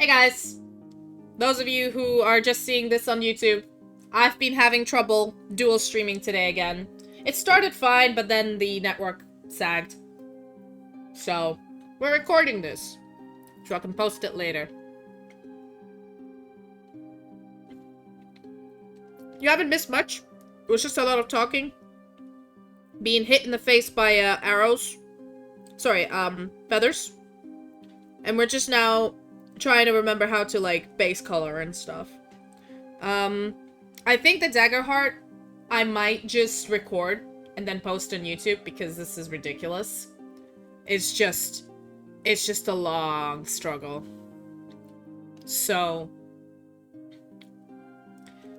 Hey guys, those of you who are just seeing this on YouTube, I've been having trouble dual streaming today again. It started fine, but then the network sagged. So, we're recording this, so I can post it later. You haven't missed much. It was just a lot of talking. Being hit in the face by arrows. Sorry, feathers. And we're just now trying to remember how to, like, base color and stuff. I think the Daggerheart I might just record and then post on YouTube because this is ridiculous. It's just a long struggle. So,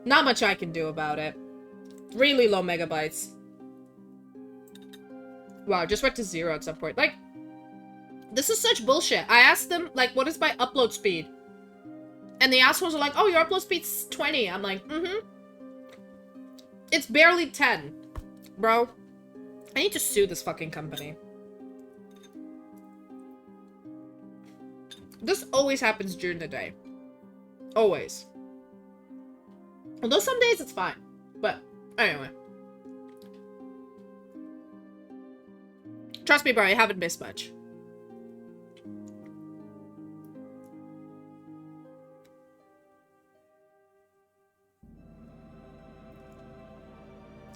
not much I can do about it. Really low megabytes. Wow, just went to 0 at some point. Like, this is such bullshit. I asked them, like, what is my upload speed? And the assholes are like, oh, your upload speed's 20. I'm like, It's barely 10. Bro. I need to sue this fucking company. This always happens during the day. Always. Although some days it's fine. But, anyway. Trust me, bro, I haven't missed much.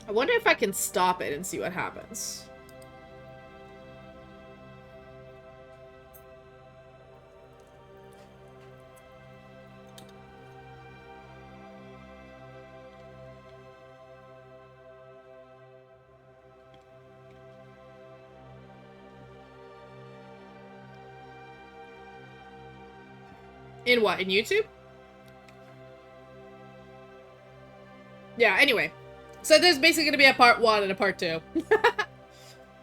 I wonder if I can stop it and see what happens. In what? In YouTube? Yeah, anyway. So there's basically gonna be a part 1 and a part 2.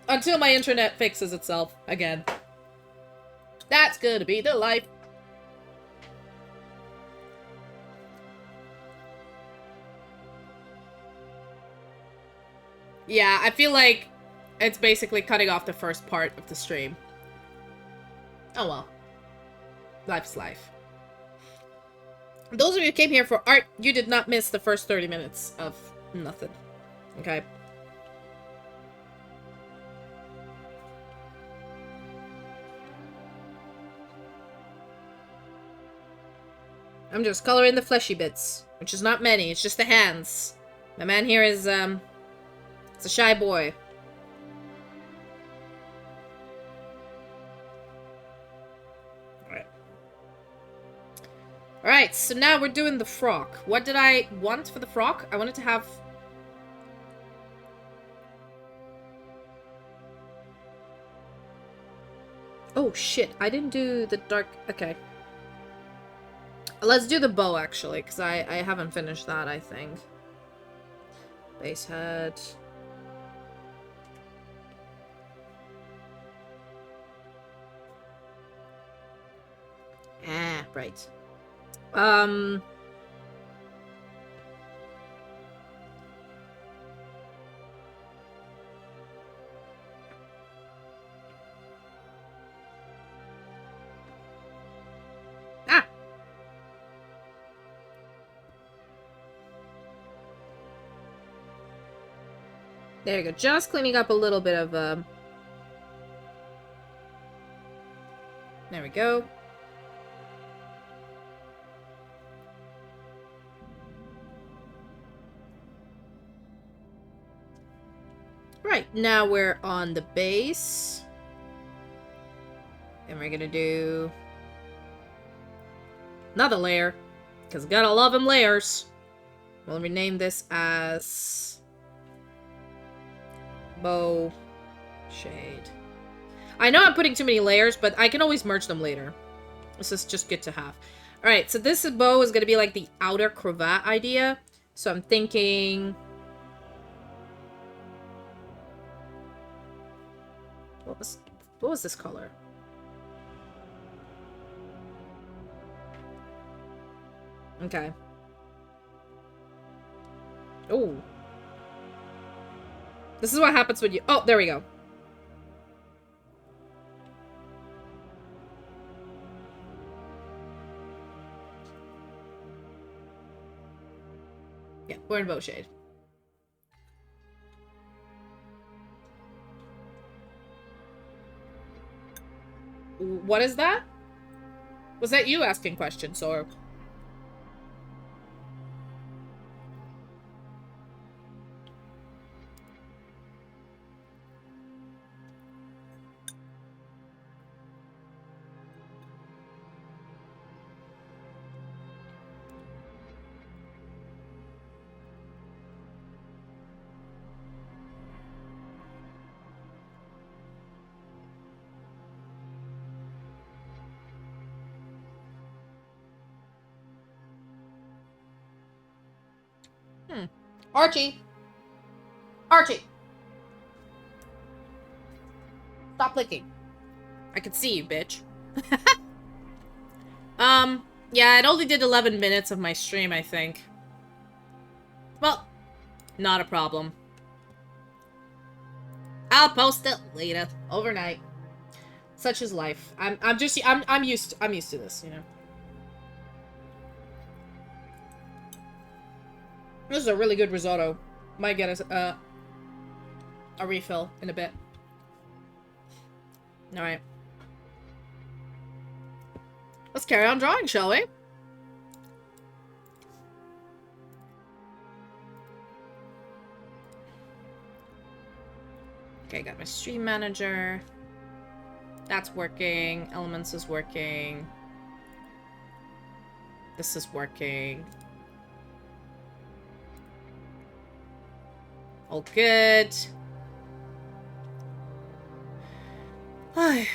Until my internet fixes itself again. That's gonna be the life. Yeah, I feel like it's basically cutting off the first part of the stream. Oh well. Life's life. Those of you who came here for art, you did not miss the first 30 minutes of nothing. Okay? I'm just coloring the fleshy bits, which is not many, it's just the hands. My man here is, it's a shy boy. Alright, so now we're doing the frock. What did I want for the frock? I wanted to have... Oh, shit. I didn't do the dark... Okay. Let's do the bow, actually, because I haven't finished that, I think. Base head... Ah, right. Ah! There you go. Just cleaning up a little bit of, There we go. Right, now we're on the base. And we're gonna do another layer. Because gotta love them layers. We'll rename this as bow shade. I know I'm putting too many layers, but I can always merge them later. This is just good to have. Alright, so this bow is gonna be like the outer cravat idea. So I'm thinking... What was this color? Okay. Oh. This is what happens when you... Oh, there we go. Yeah, we're in Bowshade. What is that? Was that you asking questions, or... Archie! Archie! Stop licking. I can see you, bitch. Yeah, it only did 11 minutes of my stream, I think. Well, not a problem. I'll post it later, overnight. Such is life. I'm used to this, you know. This is a really good risotto. Might get a refill in a bit. Alright. Let's carry on drawing, shall we? Okay, got my stream manager. That's working. Elements is working. This is working. All good. Ay.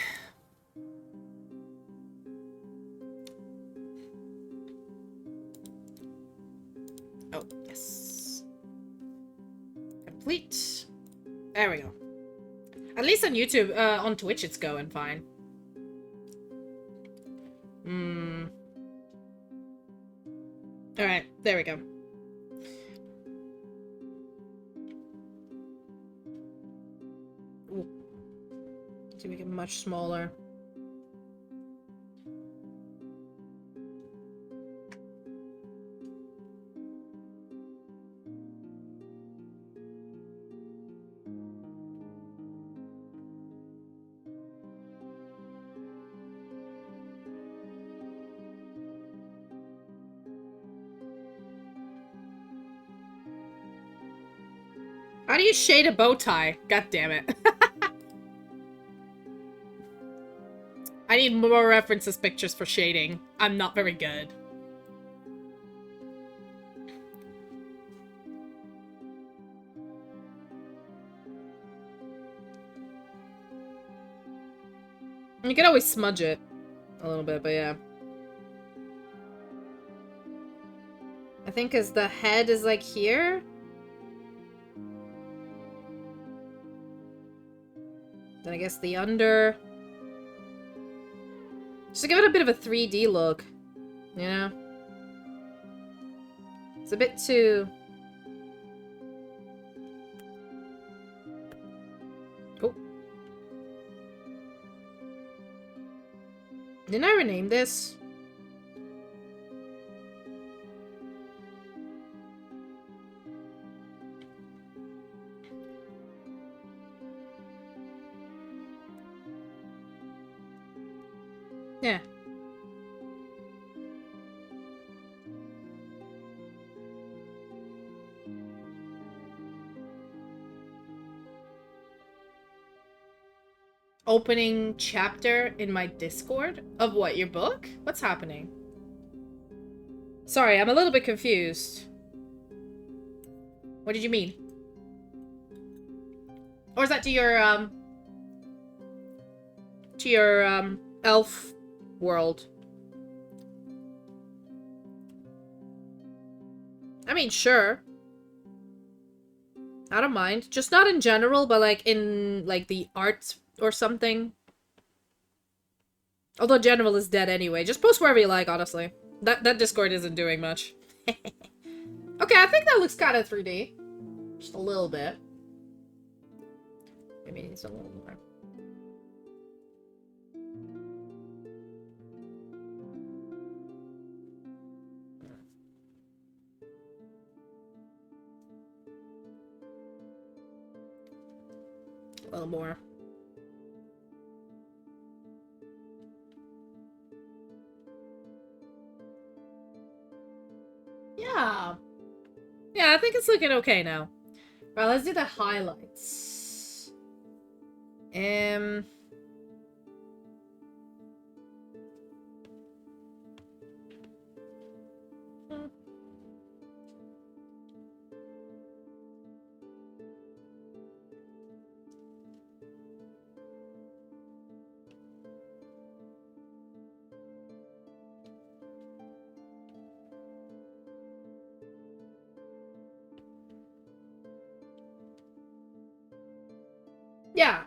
Oh, yes. Complete. There we go. At least on YouTube, on Twitch it's going fine. Alright, there we go. Ooh. To make it much smaller. How do you shade a bow tie? God damn it. I need more references pictures for shading. I'm not very good. You can always smudge it a little bit, but yeah. I think as the head is like here. Then I guess the under. Just to give it a bit of a 3D look. You know? It's a bit too... Oh. Didn't I rename this? Yeah. Opening chapter in my Discord? Of what, your book? What's happening? Sorry, I'm a little bit confused. What did you mean? Or is that to your elf world? I mean, sure. I don't mind. Just not in general, but like in like the art or something. Although general is dead anyway. Just post wherever you like, honestly. That Discord isn't doing much. Okay, I think that looks kind of 3D. Just a little bit. Maybe it's a little more. A little more. Yeah. Yeah, I think it's looking okay now. Right, let's do the highlights. Yeah.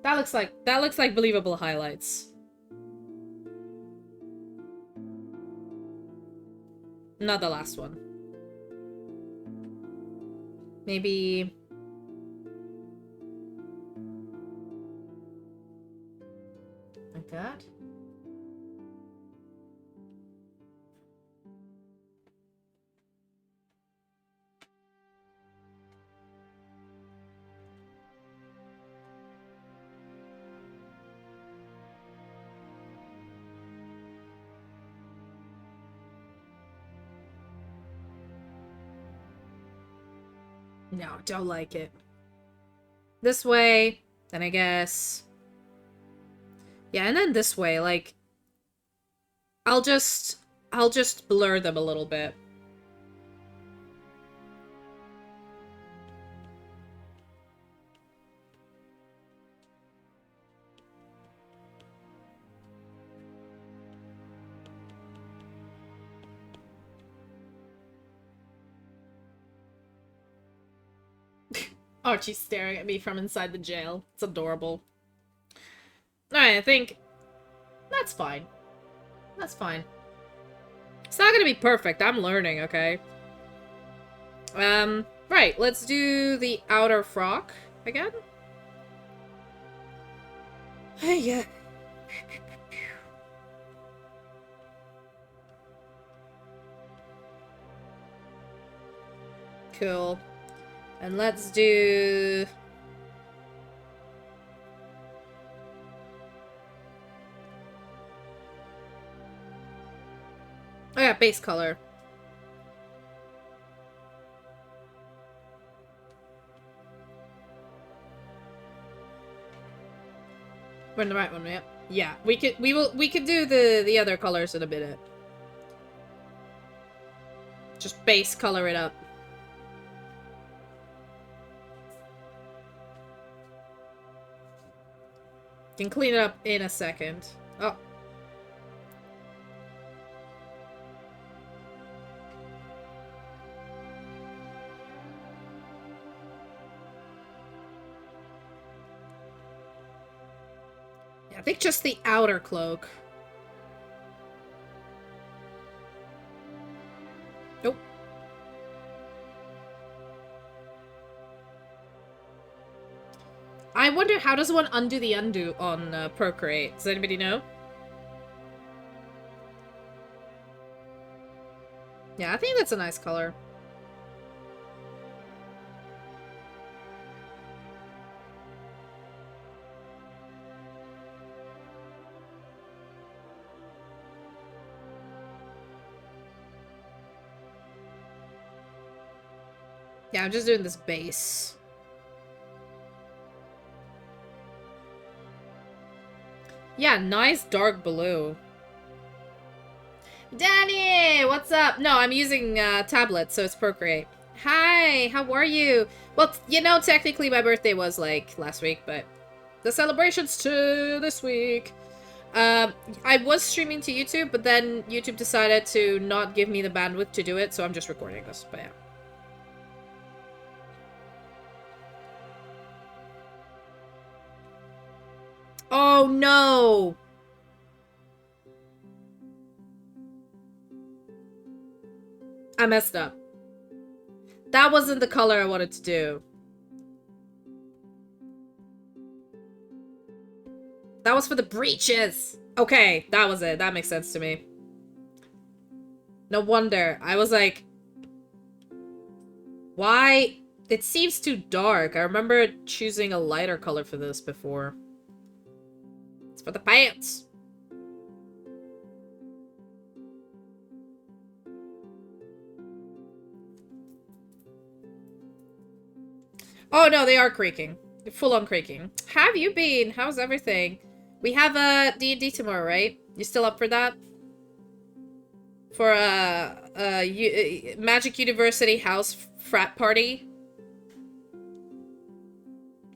That looks like believable highlights. Not the last one. Maybe like that. No, don't like it. This way, then I guess. Yeah, and then this way, like I'll just blur them a little bit. Archie's staring at me from inside the jail. It's adorable. Alright, I think that's fine. That's fine. It's not gonna be perfect. I'm learning, okay? Right, let's do the outer frock again. Hey, yeah. Cool. And let's do... Oh yeah, base color. We're in the right one, yeah. Yeah, we could do the other colors in a minute. Just base color it up. Can clean it up in a second. Oh. Yeah, I think just the outer cloak. Nope. I wonder, how does one undo the undo on Procreate? Does anybody know? Yeah, I think that's a nice color. Yeah, I'm just doing this base. Yeah, nice dark blue. Danny! What's up? No, I'm using tablet, so it's Procreate. Hi, how are you? Well, you know, technically my birthday was, like, last week, but the celebration's to this week. I was streaming to YouTube, but then YouTube decided to not give me the bandwidth to do it, so I'm just recording this, but yeah. Oh, no! I messed up. That wasn't the color I wanted to do. That was for the breeches! Okay, that was it. That makes sense to me. No wonder. I was like... Why It seems too dark. I remember choosing a lighter color for this before. It's for the pants. Oh no, they are creaking. Full on creaking. How have you been? How's everything? We have a D&D tomorrow, right? You still up for that? For a Magic University house frat party?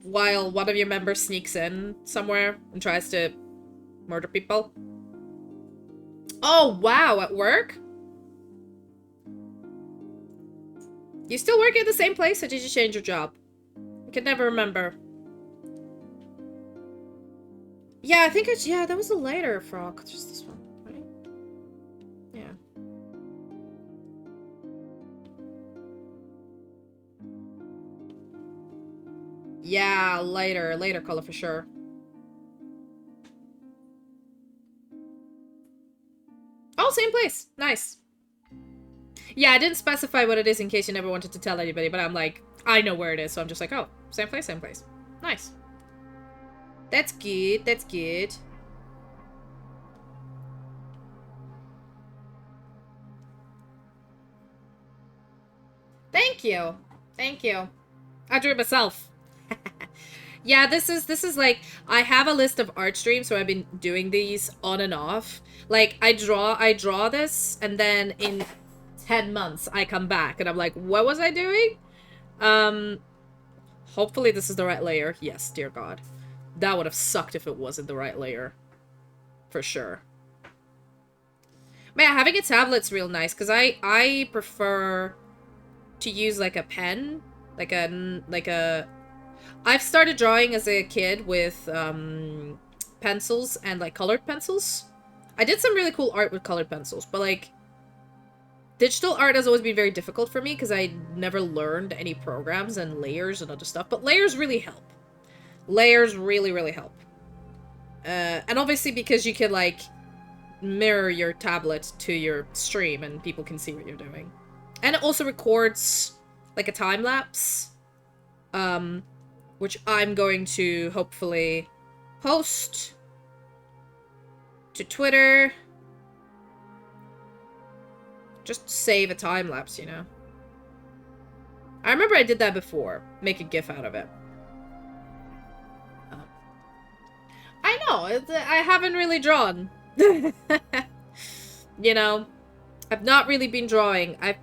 While one of your members sneaks in somewhere and tries to murder people? Oh, wow, at work? You still working at the same place, or did you change your job? I can never remember. Yeah, I think it's... Yeah, that was a lighter frog. Just this one, right? Yeah. Yeah, lighter color for sure. Oh, same place. Nice. Yeah, I didn't specify what it is in case you never wanted to tell anybody, but I'm like, I know where it is, so I'm just like, oh, same place, same place. Nice. That's good, that's good. Thank you. Thank you. I drew it myself. Yeah, this is like, I have a list of art streams, so I've been doing these on and off. Like, I draw this, and then in 10 months, I come back, and I'm like, what was I doing? Hopefully this is the right layer. Yes, dear God. That would have sucked if it wasn't the right layer. For sure. Man, having a tablet's real nice, because I prefer to use, like, a pen. Like a... I've started drawing as a kid with, pencils and, like, colored pencils. I did some really cool art with colored pencils, but, like, digital art has always been very difficult for me because I never learned any programs and layers and other stuff, but layers really help. Layers really, really help. And obviously because you can, like, mirror your tablet to your stream and people can see what you're doing. And it also records, like, a time-lapse, which I'm going to hopefully post to Twitter. Just save a time-lapse, you know? I remember I did that before. Make a GIF out of it. I know, I haven't really drawn. You know? I've not really been drawing. I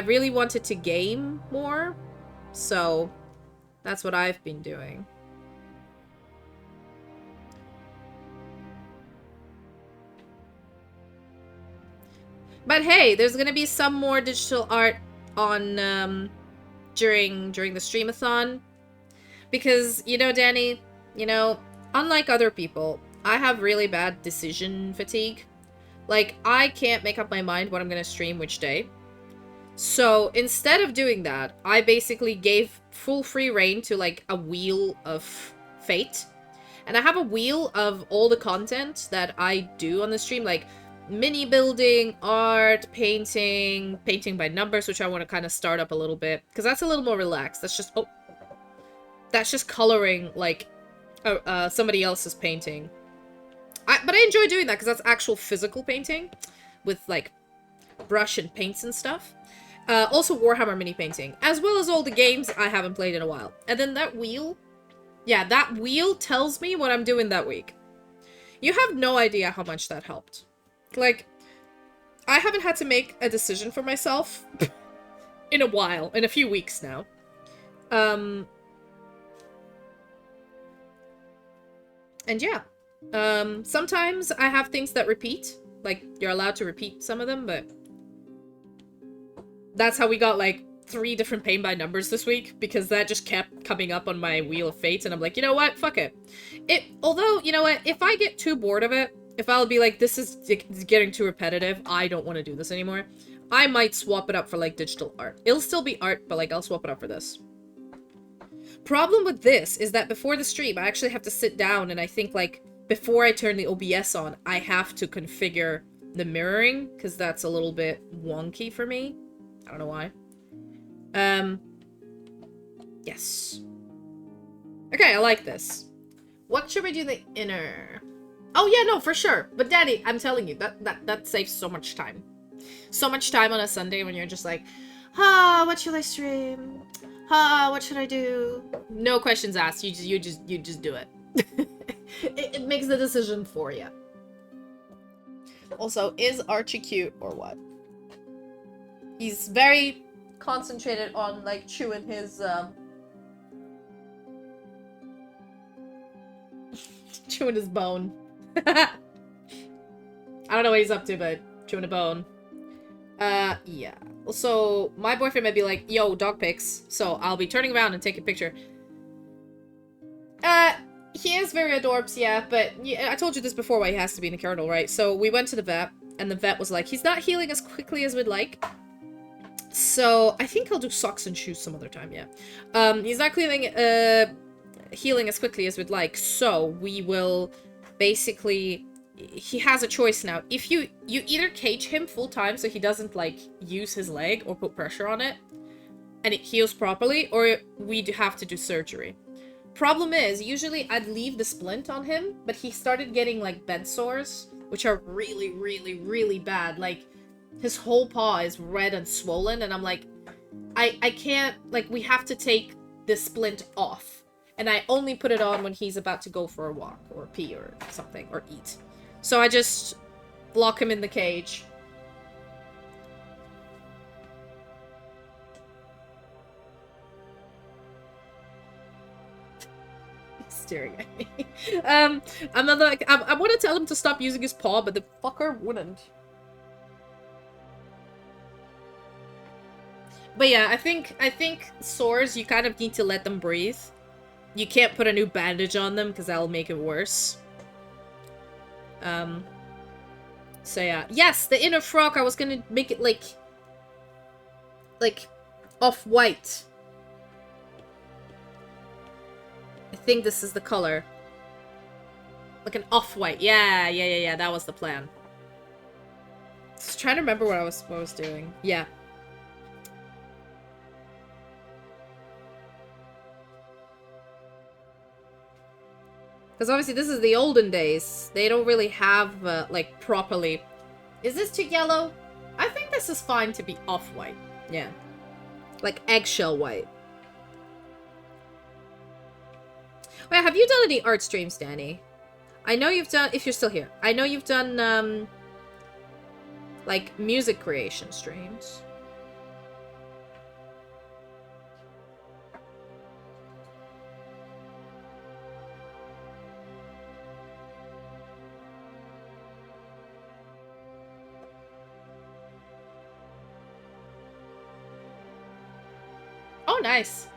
really wanted to game more. So, that's what I've been doing. But hey, there's gonna be some more digital art on, during the streamathon. Because, you know, Danny, you know, unlike other people, I have really bad decision fatigue. Like, I can't make up my mind what I'm gonna stream which day. So, instead of doing that, I basically gave full free reign to, like, a wheel of fate. And I have a wheel of all the content that I do on the stream, like mini building, art, painting by numbers, which I want to kind of start up a little bit. Because that's a little more relaxed. That's just, oh, that's just coloring, like, somebody else's painting. But I enjoy doing that because that's actual physical painting with, like, brush and paints and stuff. Also Warhammer mini painting, as well as all the games I haven't played in a while. And then that wheel, yeah, that wheel tells me what I'm doing that week. You have no idea how much that helped. Like, I haven't had to make a decision for myself in a while, in a few weeks now. And yeah. Sometimes I have things that repeat. Like, you're allowed to repeat some of them, but that's how we got, like, 3 different paint by numbers this week, because that just kept coming up on my Wheel of Fate, and I'm like, you know what? Fuck it. Although, you know what? If I get too bored of it, if I'll be like, this is getting too repetitive, I don't want to do this anymore, I might swap it up for, like, digital art. It'll still be art, but, like, I'll swap it up for this. Problem with this is that before the stream, I actually have to sit down, and I think, like, before I turn the OBS on, I have to configure the mirroring, because that's a little bit wonky for me. I don't know why. Yes. Okay, I like this. What should we do the inner? Oh yeah, no, for sure. But Daddy, I'm telling you, that saves so much time. So much time on a Sunday when you're just like, what should I stream? What should I do? No questions asked. You just do it. It makes the decision for you. Also, is Archie cute or what? He's very concentrated on like chewing his chewing his bone. I don't know what he's up to, but chewing a bone. Yeah. Also, my boyfriend might be like, yo, dog pics. So I'll be turning around and taking a picture. He is very adorbs, yeah, but yeah, I told you this before why he has to be in a kennel, right? So we went to the vet, and the vet was like, he's not healing as quickly as we'd like. So I think I'll do socks and shoes some other time, yeah. He's not healing as quickly as we'd like, so we will basically... He has a choice now. If you either cage him full time so he doesn't, like, use his leg or put pressure on it, and it heals properly, or we have to do surgery. Problem is, usually I'd leave the splint on him, but he started getting, like, bed sores, which are really, really, really bad. Like, his whole paw is red and swollen, and I'm like, I can't, like, we have to take the splint off. And I only put it on when he's about to go for a walk, or pee, or something, or eat. So I just lock him in the cage. Staring at me. I'm like, I want to tell him to stop using his paw, but the fucker wouldn't. But yeah, I think sores, you kind of need to let them breathe. You can't put a new bandage on them because that'll make it worse. So yeah. Yes, the inner frock, I was gonna make it like off-white. I think this is the color. Like an off-white. Yeah, that was the plan. Just trying to remember what I was doing. Yeah. Because obviously this is the olden days. They don't really have, like, properly... Is this too yellow? I think this is fine to be off-white. Yeah. Like eggshell white. Wait, have you done any art streams, Danny? I know you've done... If you're still here. I know you've done, like, music creation streams. Oh, nice.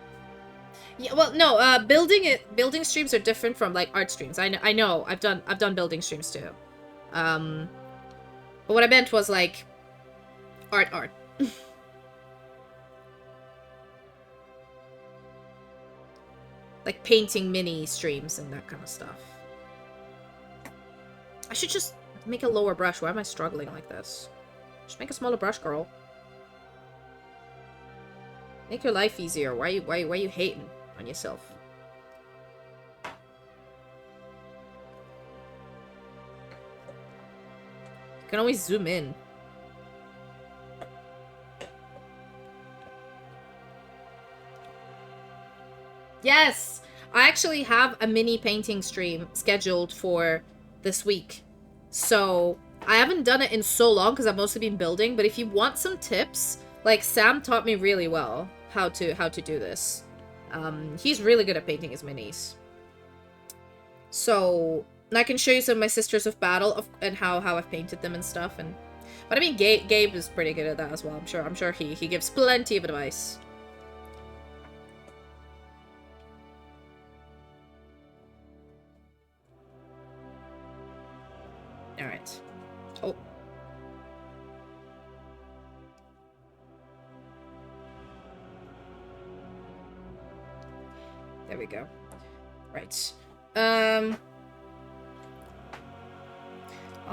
Yeah, well, no, building streams are different from, like, art streams. I know, I've done building streams too. But what I meant was, like, art. Like, painting mini streams and that kind of stuff. I should just make a lower brush. Why am I struggling like this? Just make a smaller brush, girl. Make your life easier. Why are you hating on yourself? You can always zoom in. Yes! I actually have a mini painting stream scheduled for this week. So, I haven't done it in so long because I've mostly been building, but if you want some tips, like, Sam taught me really well how to do this. He's really good at painting his minis. So, and I can show you some of my Sisters of Battle and how I've painted them and stuff. But I mean, Gabe is pretty good at that as well. I'm sure he gives plenty of advice. All right. Oh. There we go. Right. I'll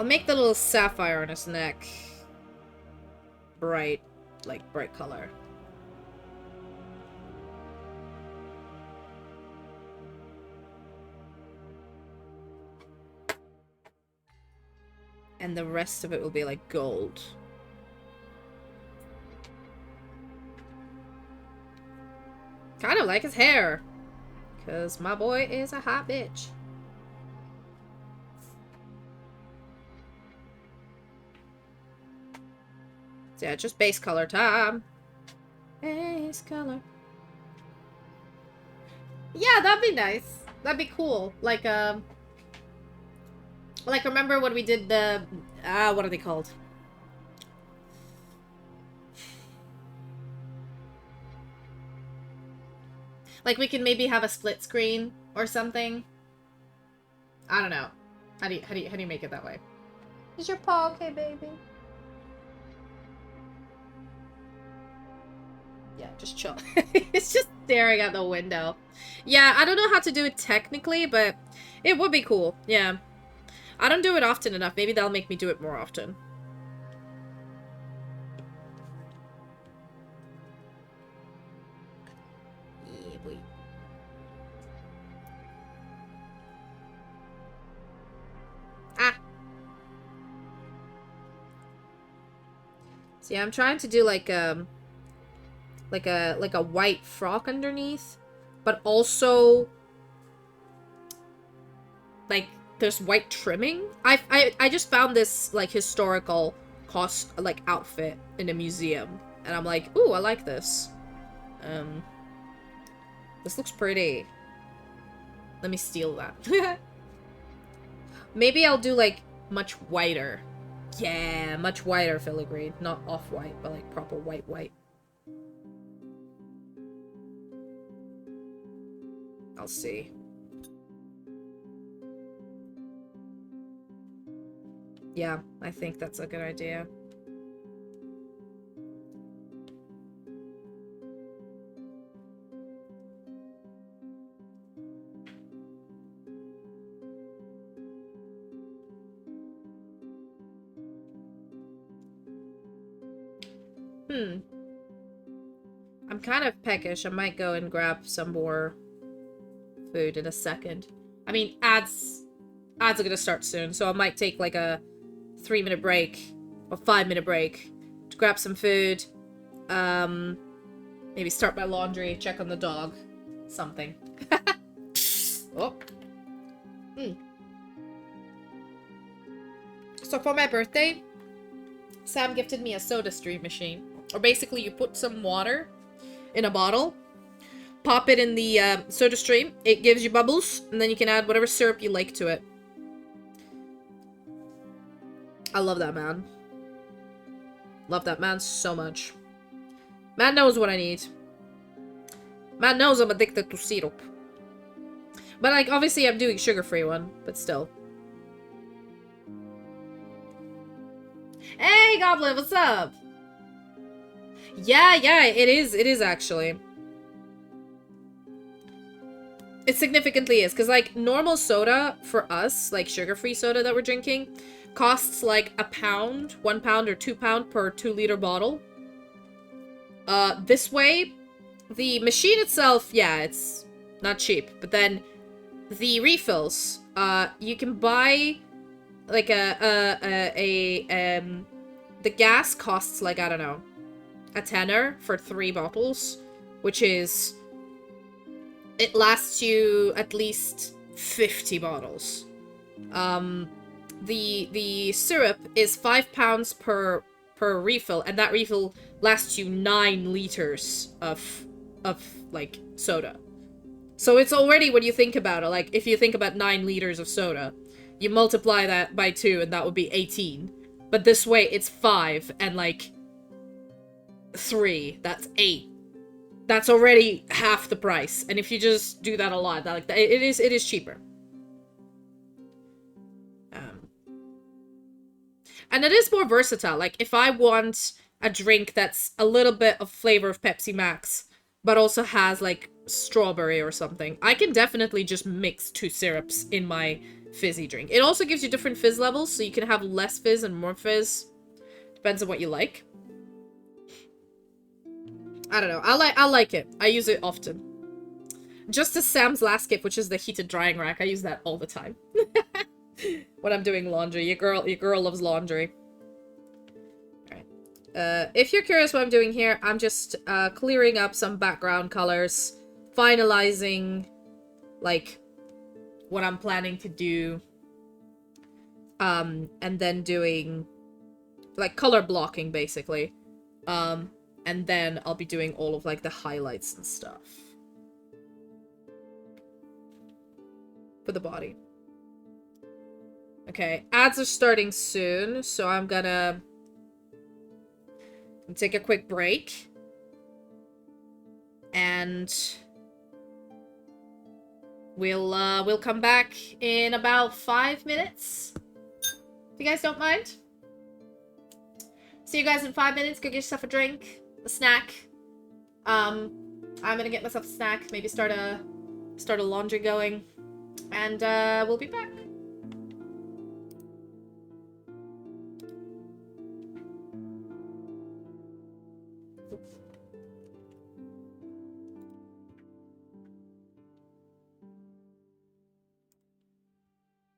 make the little sapphire on his neck bright color. And the rest of it will be like gold. Kind of like his hair. Because my boy is a hot bitch. So yeah, just base color time. Base color. Yeah, that'd be nice. That'd be cool. Like remember when we did the, what are they called? Like, we can maybe have a split screen or something. I don't know. How do you make it that way? Is your paw okay, baby? Yeah, just chill. It's just staring out the window. Yeah, I don't know how to do it technically, but it would be cool. Yeah. I don't do it often enough. Maybe that'll make me do it more often. Yeah, boy. Ah. See, I'm trying to do like a white frock underneath, but also like there's white trimming. I just found this like historical outfit in a museum, and I'm like, ooh, I like this. This looks pretty. Let me steal that. Maybe I'll do like much whiter. Yeah, much whiter filigree, not off-white, but like proper white. I'll see. Yeah, I think that's a good idea. I'm kind of peckish. I might go and grab some more food in a second. I mean, ads are gonna start soon, so I might take like a 3-minute break or 5-minute break to grab some food. Maybe start my laundry, check on the dog, something. Oh. So for my birthday, Sam gifted me a soda stream machine. Or basically you put some water in a bottle, pop it in the soda stream, it gives you bubbles, and then you can add whatever syrup you like to it. I love that man. Love that man so much. Man knows what I need. Man knows I'm addicted to syrup. But like, obviously I'm doing sugar-free one, but still. Hey, Goblin, what's up? Yeah, it is actually. It significantly is, because like normal soda for us, like sugar-free soda that we're drinking, costs like a pound, 1 pound or 2 pound per 2-liter bottle. This way, the machine itself, yeah, it's not cheap, but then the refills, you can buy like the gas costs like, I don't know, a tenner for 3 bottles, which is, it lasts you at least 50 bottles. The syrup is 5 pounds per refill, and that refill lasts you 9 liters of like soda. So it's already, when you think about it, like if you think about 9 liters of soda, you multiply that by 2 and that would be 18. But this way it's 5 and like 3, that's 8. That's already half the price. And if you just do that a lot, like it is cheaper. And it is more versatile. Like if I want a drink that's a little bit of flavor of Pepsi Max, but also has like strawberry or something, I can definitely just mix 2 syrups in my fizzy drink. It also gives you different fizz levels, so you can have less fizz and more fizz. Depends on what you like. I don't know. I like it. I use it often. Just as Sam's last gift, which is the heated drying rack. I use that all the time. when I'm doing laundry. Your girl loves laundry. Alright. If you're curious what I'm doing here, I'm just clearing up some background colors, finalizing, like, what I'm planning to do, and then doing, like, color blocking, basically. And then I'll be doing all of, like, the highlights and stuff. For the body. Okay, ads are starting soon, so I'm gonna take a quick break. And we'll come back in about 5 minutes. If you guys don't mind. See you guys in 5 minutes. Go get yourself a drink, a snack. I'm gonna get myself a snack, maybe start a laundry going. And we'll be back.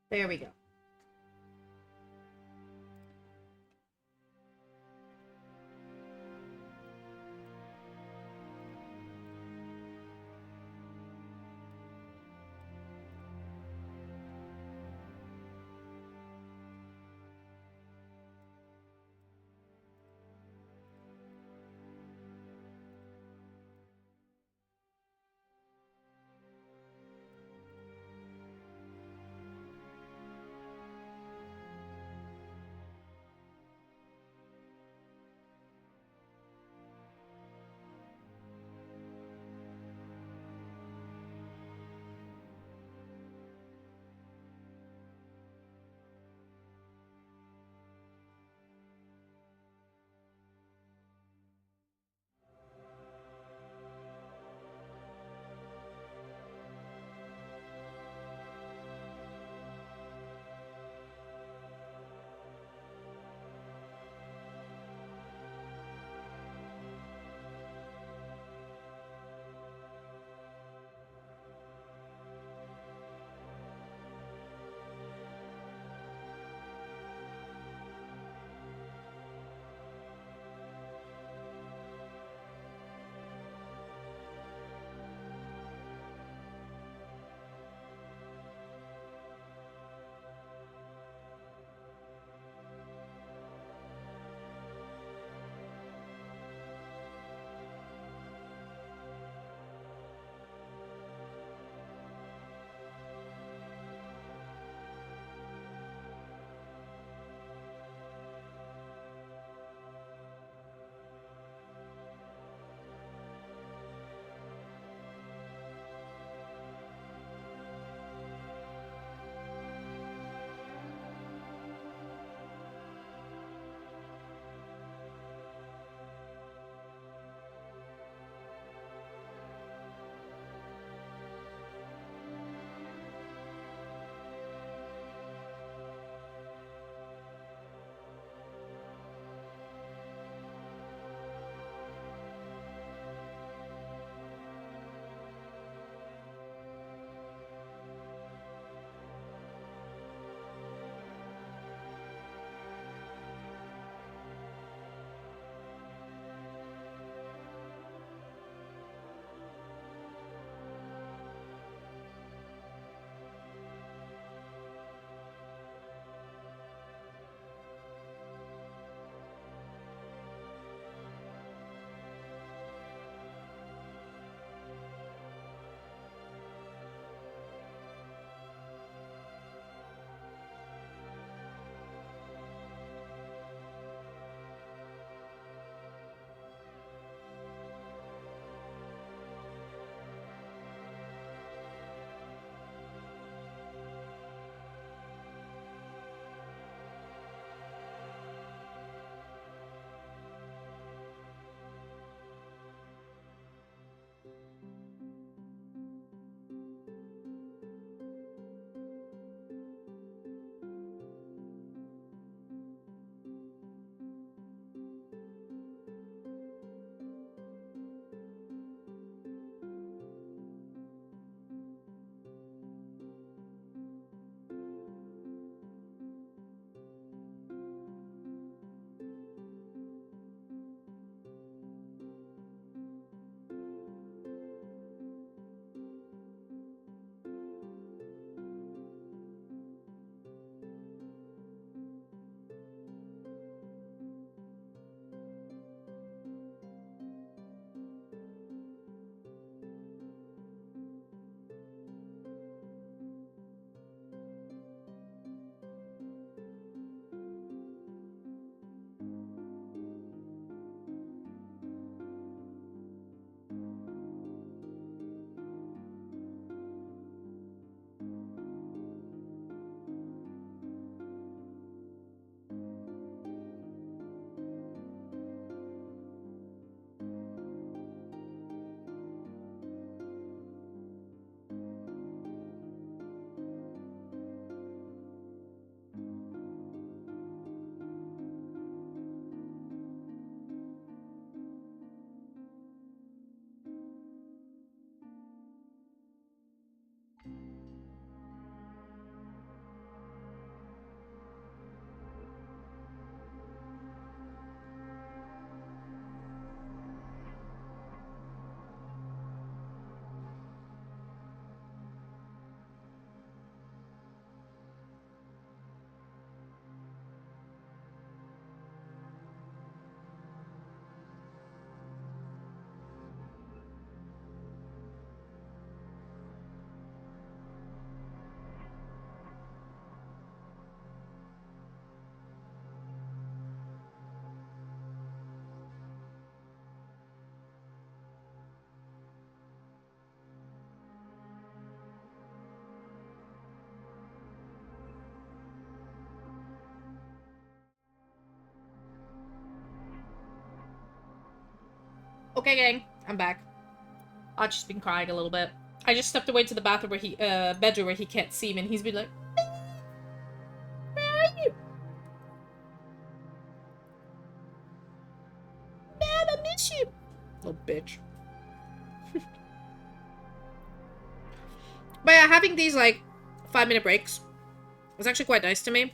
There we go. Okay, gang, I'm back. I've just been crying a little bit. I just stepped away to the bathroom where bedroom where he can't see me, and he's been like, "Where are you? Dad, I miss you." Little bitch. But yeah, having these, like, 5-minute breaks is actually quite nice to me.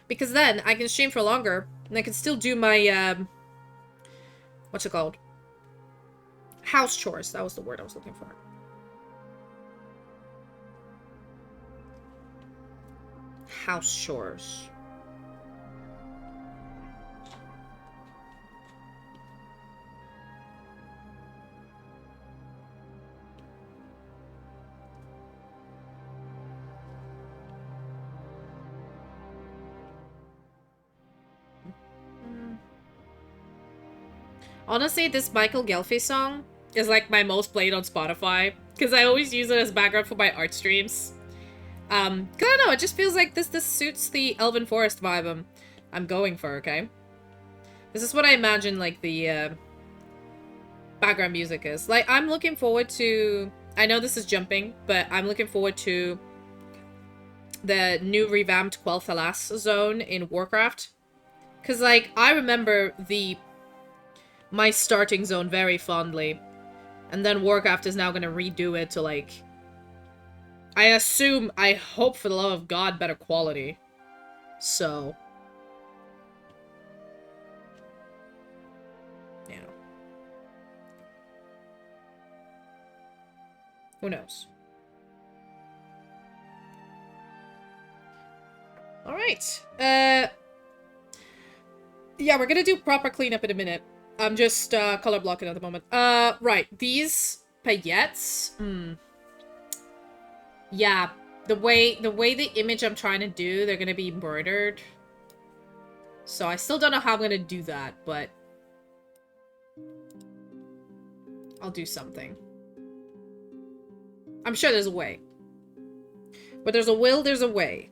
Because then I can stream for longer, and I can still do my, what's it called? House chores. That was the word I was looking for. House chores. Honestly, this Michael Gelfi song is like my most played on Spotify, because I always use it as background for my art streams. Cause I don't know, it just feels like this suits the Elven Forest vibe I'm going for, okay? This is what I imagine, like, the, background music is. Like, I'm looking forward to... I know this is jumping, but I'm looking forward to the new revamped Quel'Thalas zone in Warcraft. Because, like, I remember my starting zone very fondly. And then Warcraft is now going to redo it to, like... I hope for the love of God, better quality. So... yeah. Who knows? Alright. Yeah, we're gonna do proper cleanup in a minute. I'm just, color blocking at the moment. Right. These paillettes. Yeah. The way the image I'm trying to do, they're gonna be embroidered. So I still don't know how I'm gonna do that, but... I'll do something. I'm sure there's a way. Where there's a will, there's a way.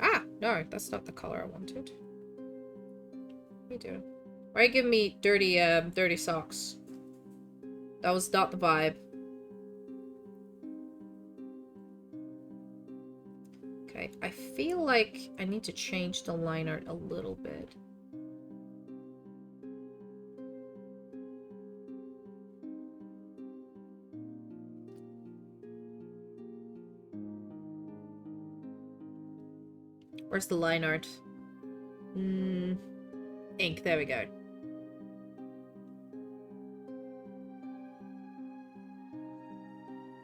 Ah, no, that's not the color I wanted. What are you doing? Why are you giving me dirty socks? That was not the vibe. Okay, I feel like I need to change the line art a little bit. Where's the line art? Ink, there we go.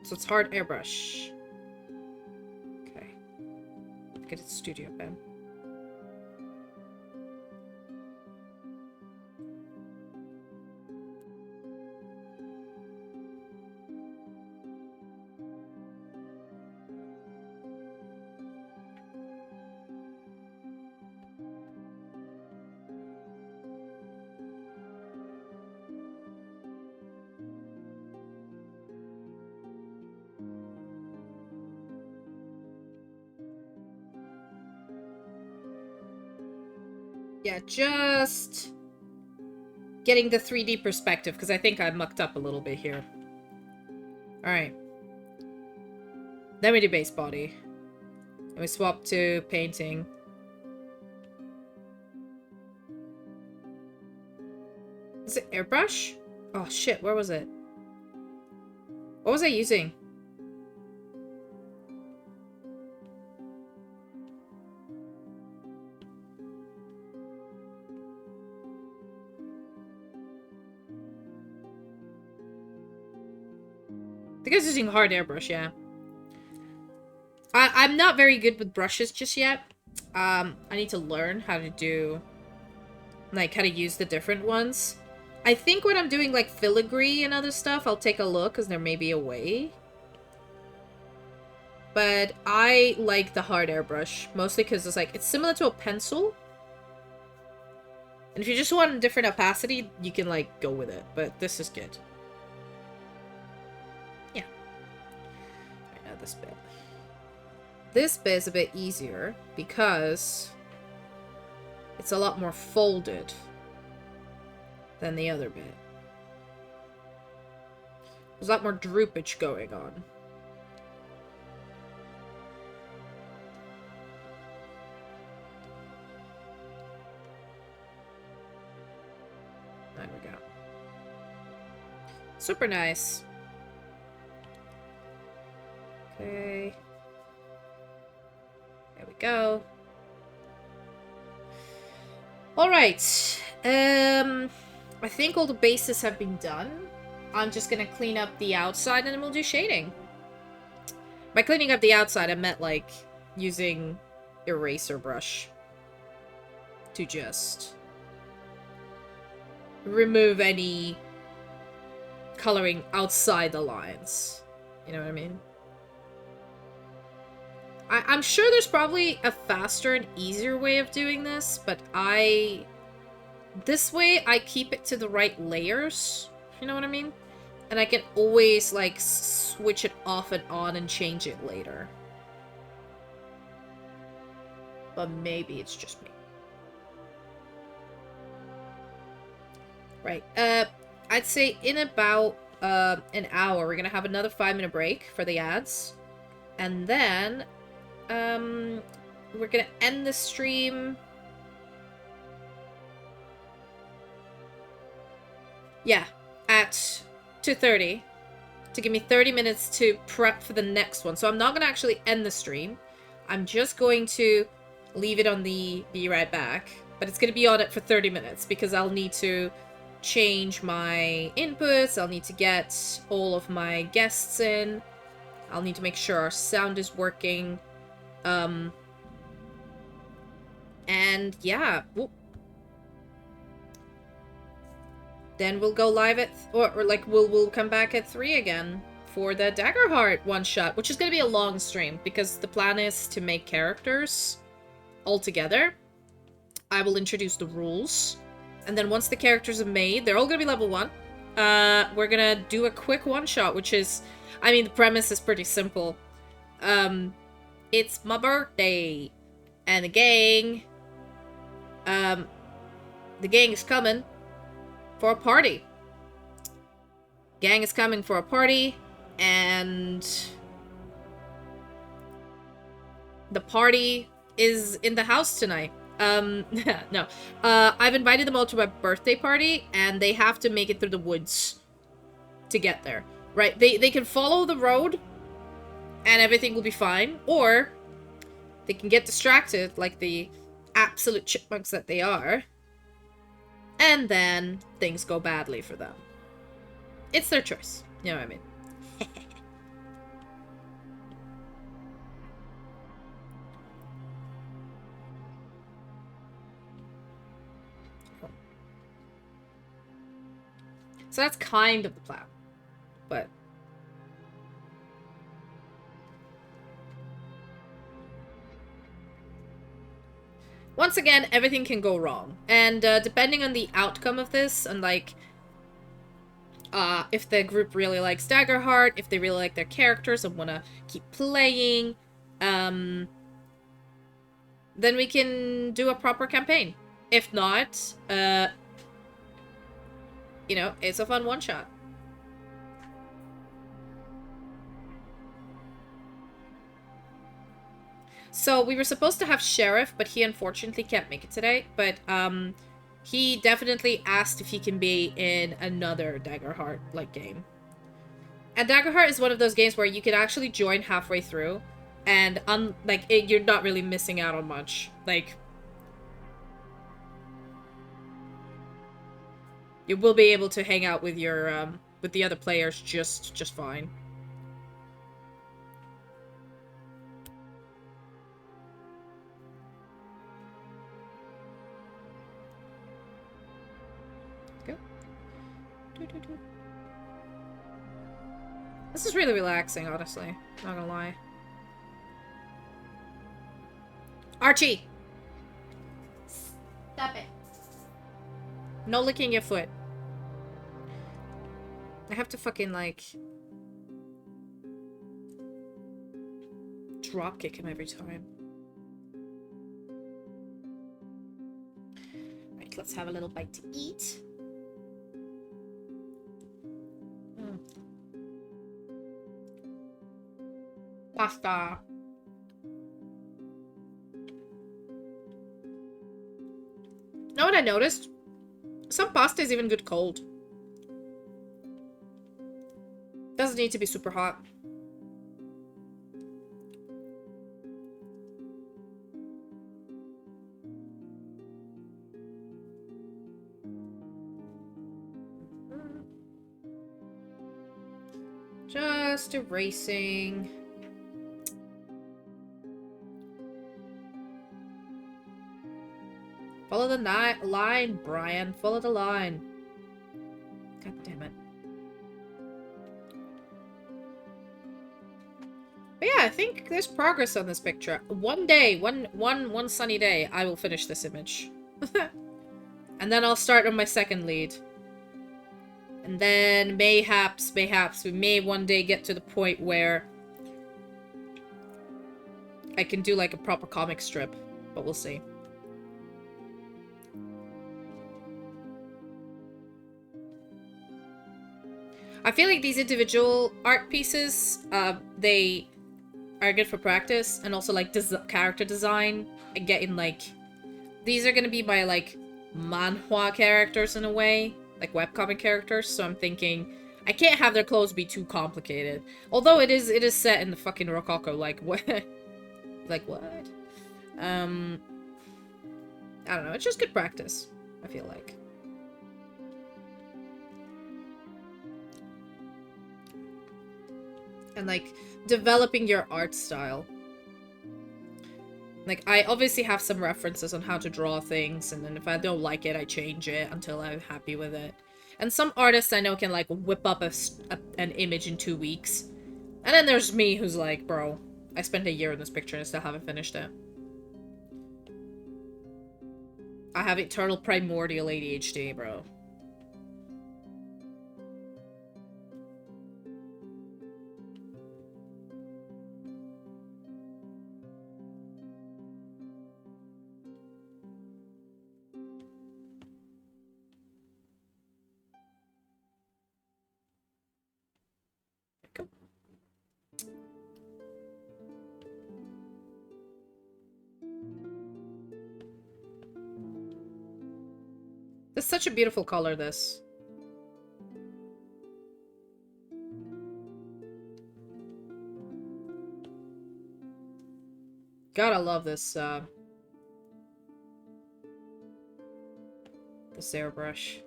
So it's hard airbrush. Okay. Get a studio pen. Yeah, just getting the 3D perspective, because I think I mucked up a little bit here. Alright. Then we do base body. And we swap to painting. Is it airbrush? Oh shit, where was it? What was I using? I think I was using hard airbrush, yeah. I'm not very good with brushes just yet. I need to learn how to do... like, how to use the different ones. I think when I'm doing, like, filigree and other stuff, I'll take a look, because there may be a way. But I like the hard airbrush, mostly because it's, like, it's similar to a pencil. And if you just want a different opacity, you can, like, go with it. But this is good. Yeah. Right now, this bit. This bit is a bit easier, because... It's a lot more folded than the other bit. There's a lot more droopage going on. There we go. Super nice. Okay. There we go. Alright. I think all the bases have been done. I'm just gonna clean up the outside and then we'll do shading. By cleaning up the outside, I meant, like, using eraser brush to just remove any coloring outside the lines. You know what I mean? I'm sure there's probably a faster and easier way of doing this, but this way I keep it to the right layers. You know what I mean? And I can always, like, switch it off and on and change it later. But maybe it's just me. Right. I'd say in about an hour, we're gonna have another 5-minute break for the ads. And then, we're gonna end the stream. Yeah, at 2:30 to give me 30 minutes to prep for the next one. So I'm not gonna actually end the stream. I'm just going to leave it on the be right back. But it's gonna be on it for 30 minutes because I'll need to change my inputs. I'll need to get all of my guests in. I'll need to make sure our sound is working. And yeah. Whoop. Then we'll go live at, or like, we'll come back at 3 again for the Daggerheart one-shot, which is going to be a long stream, because the plan is to make characters all together. I will introduce the rules, and then once the characters are made, they're all going to be level 1. We're going to do a quick one-shot, which is, I mean, the premise is pretty simple. It's my birthday, and the gang is coming for a party. Gang is coming for a party, and the party is in the house tonight. No. I've invited them all to my birthday party, and they have to make it through the woods to get there. Right? They can follow the road, and everything will be fine, or they can get distracted, like the absolute chipmunks that they are, and then things go badly for them. It's their choice. You know what I mean? So that's kind of the plan. But once again, everything can go wrong. And depending on the outcome of this, and like, if the group really likes Daggerheart, if they really like their characters and want to keep playing, then we can do a proper campaign. If not, you know, it's a fun one-shot. So we were supposed to have Sheriff, but he unfortunately can't make it today. But he definitely asked if he can be in another Daggerheart-like game. And Daggerheart is one of those games where you can actually join halfway through, and you're not really missing out on much. Like, you will be able to hang out with your with the other players just fine. This is really relaxing, honestly. Not gonna lie. Archie! Stop it. No licking your foot. I have to fucking, like, drop kick him every time. let's have a little bite to eat. Pasta. Know what I noticed? Some pasta is even good cold. Doesn't need to be super hot. Just erasing. Follow the line, Brian. Follow the line. God damn it. But yeah, I think there's progress on this picture. One day, one sunny day, I will finish this image. And then I'll start on my second lead. And then mayhaps we may one day get to the point where I can do like a proper comic strip. But we'll see. I feel like these individual art pieces, they are good for practice, and also like character design, and getting like, these are gonna be my like manhwa characters in a way, like webcomic characters. So I'm thinking I can't have their clothes be too complicated. Although it is set in the fucking Rococo, like what? Like what? I don't know. It's just good practice, I feel like. And like developing your art style. Like, I obviously have some references on how to draw things, and then if I don't like it, I change it until I'm happy with it. And some artists I know can like whip up an image in 2 weeks. And then there's me who's like, bro, I spent a year in this picture and I still haven't finished it. I have eternal primordial ADHD, bro. Go. This is such a beautiful color, this. Gotta love this, this airbrush.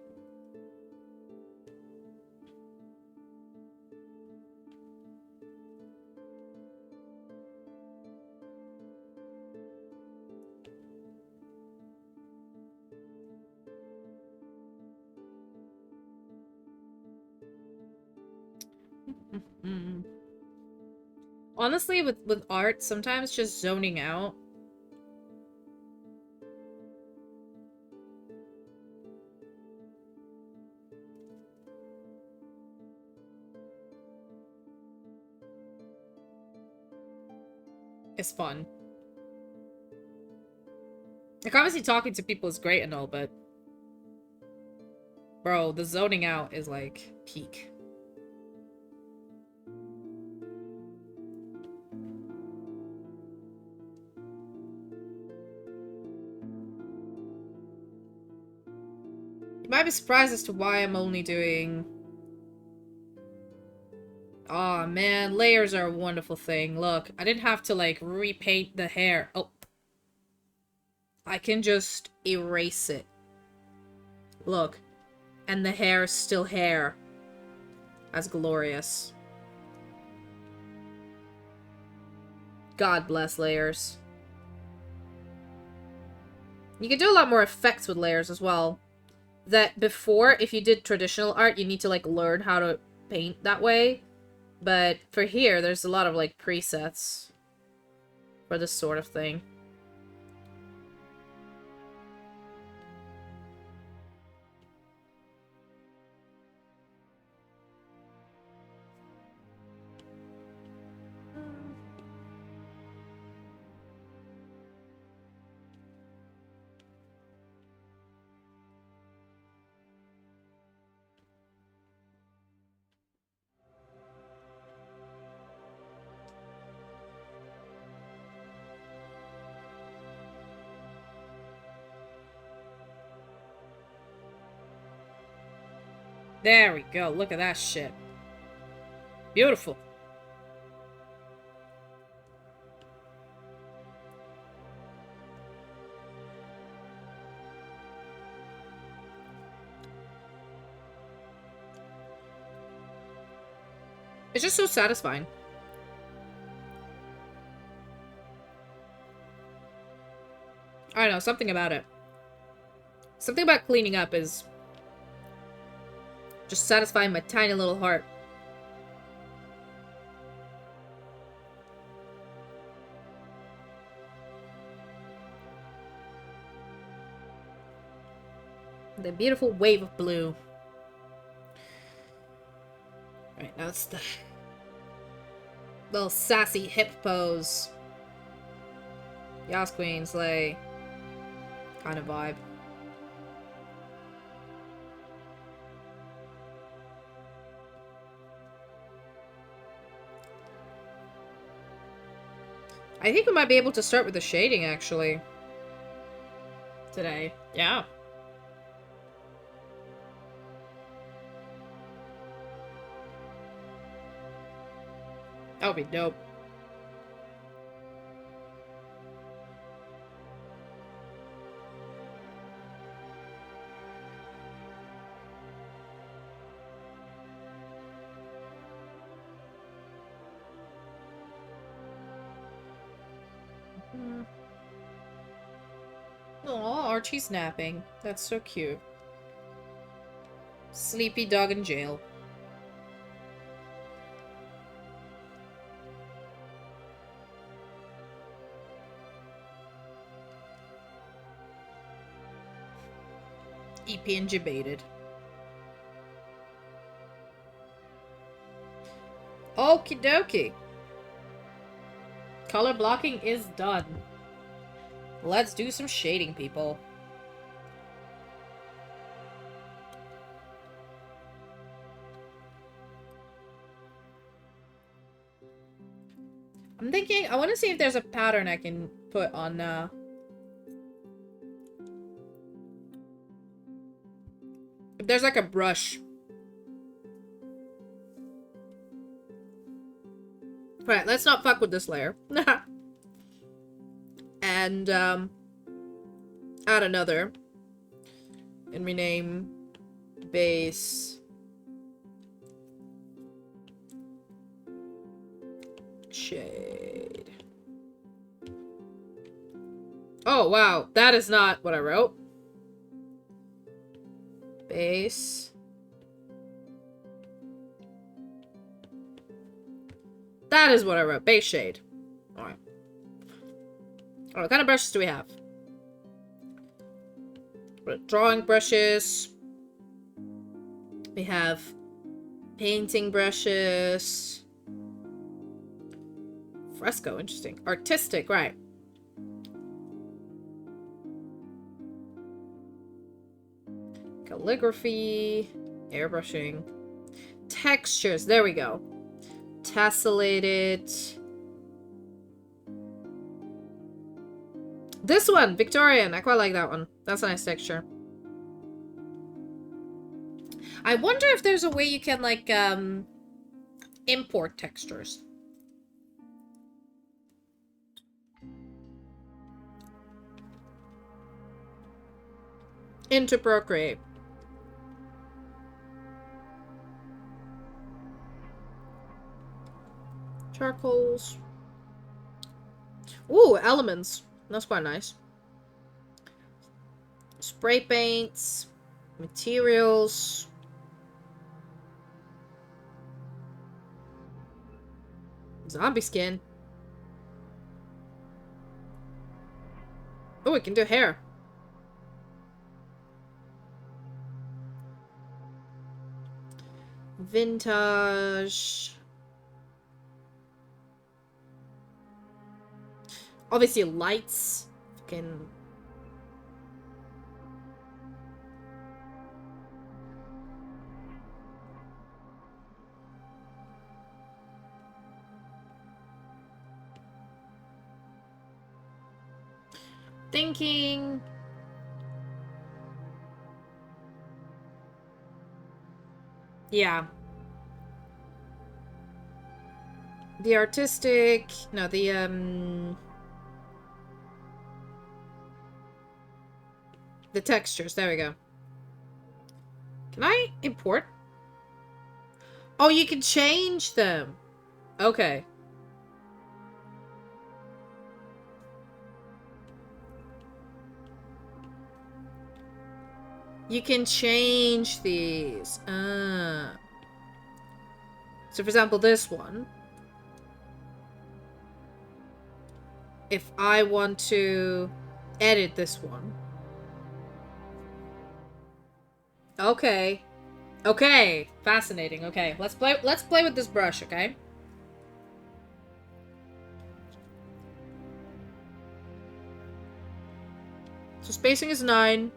Honestly, with art, sometimes just zoning out is fun. Like, obviously talking to people is great and all, but bro, the zoning out is like peak. You might be surprised as to why I'm only doing... Aw, man, layers are a wonderful thing. Look, I didn't have to, like, repaint the hair. Oh. I can just erase it. Look. And the hair is still hair. That's glorious. God bless layers. You can do a lot more effects with layers as well. That before, if you did traditional art, you need to, like, learn how to paint that way. But for here, there's a lot of, like, presets for this sort of thing. There we go. Look at that shit. Beautiful. It's just so satisfying. I don't know, something about it. Something about cleaning up is just satisfying my tiny little heart. The beautiful wave of blue. Alright, now it's the little sassy hip pose. Yas Queen, slay. Kind of vibe. I think we might be able to start with the shading, actually. Today. Yeah. That would be dope. Aw, Archie's napping. That's so cute. Sleepy dog in jail. EP intubated. Okie dokie. Color blocking is done. Let's do some shading, people. I'm thinking, I want to see if there's a pattern I can put on, if there's like a brush. Alright, let's not fuck with this layer. And, add another. And rename base shade. Oh, wow. That is not what I wrote. Base. That is what I wrote. Base shade. Alright. Alright, what kind of brushes do we have? Drawing brushes. We have painting brushes. Fresco, interesting. Artistic, right. Calligraphy. Airbrushing. Textures, there we go. Tessellated. This one, Victorian. I quite like that one. That's a nice texture. I wonder if there's a way you can, like, import textures. Into Procreate. Charcoals. Ooh, elements. That's quite nice. Spray paints. Materials. Zombie skin. Oh, we can do hair. Vintage. Obviously lights. Fucking. Thinking. Yeah. The artistic... No, the textures. There we go. Can I import? Oh, you can change them. Okay. You can change these. So, for example, this one. If I want to edit this one. Okay. Okay. Fascinating. Okay. Let's play with this brush, okay? So spacing is 9.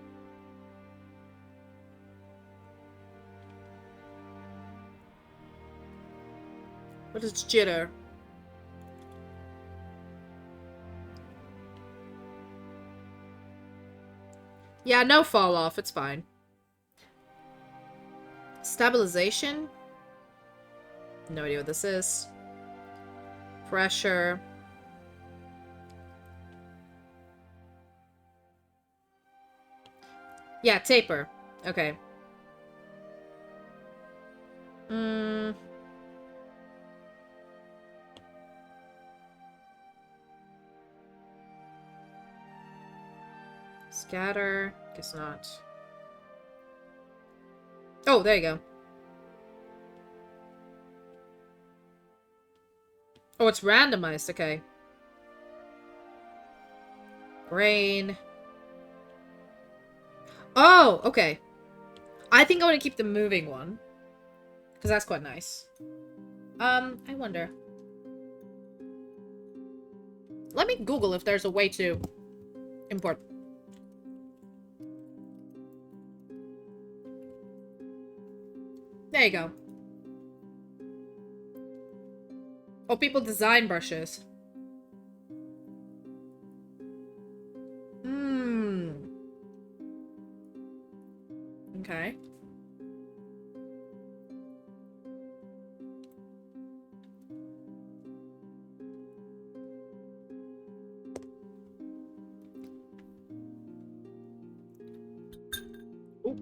What is jitter? Yeah, no fall off. It's fine. Stabilization? No idea what this is. Pressure. Yeah, taper. Okay. Scatter. Guess not. Oh, there you go. Oh, it's randomized. Okay. Grain. Oh, okay. I think I want to keep the moving one. Because that's quite nice. I wonder. Let me Google if there's a way to import. There you go. Oh, people design brushes. Okay. Ooh.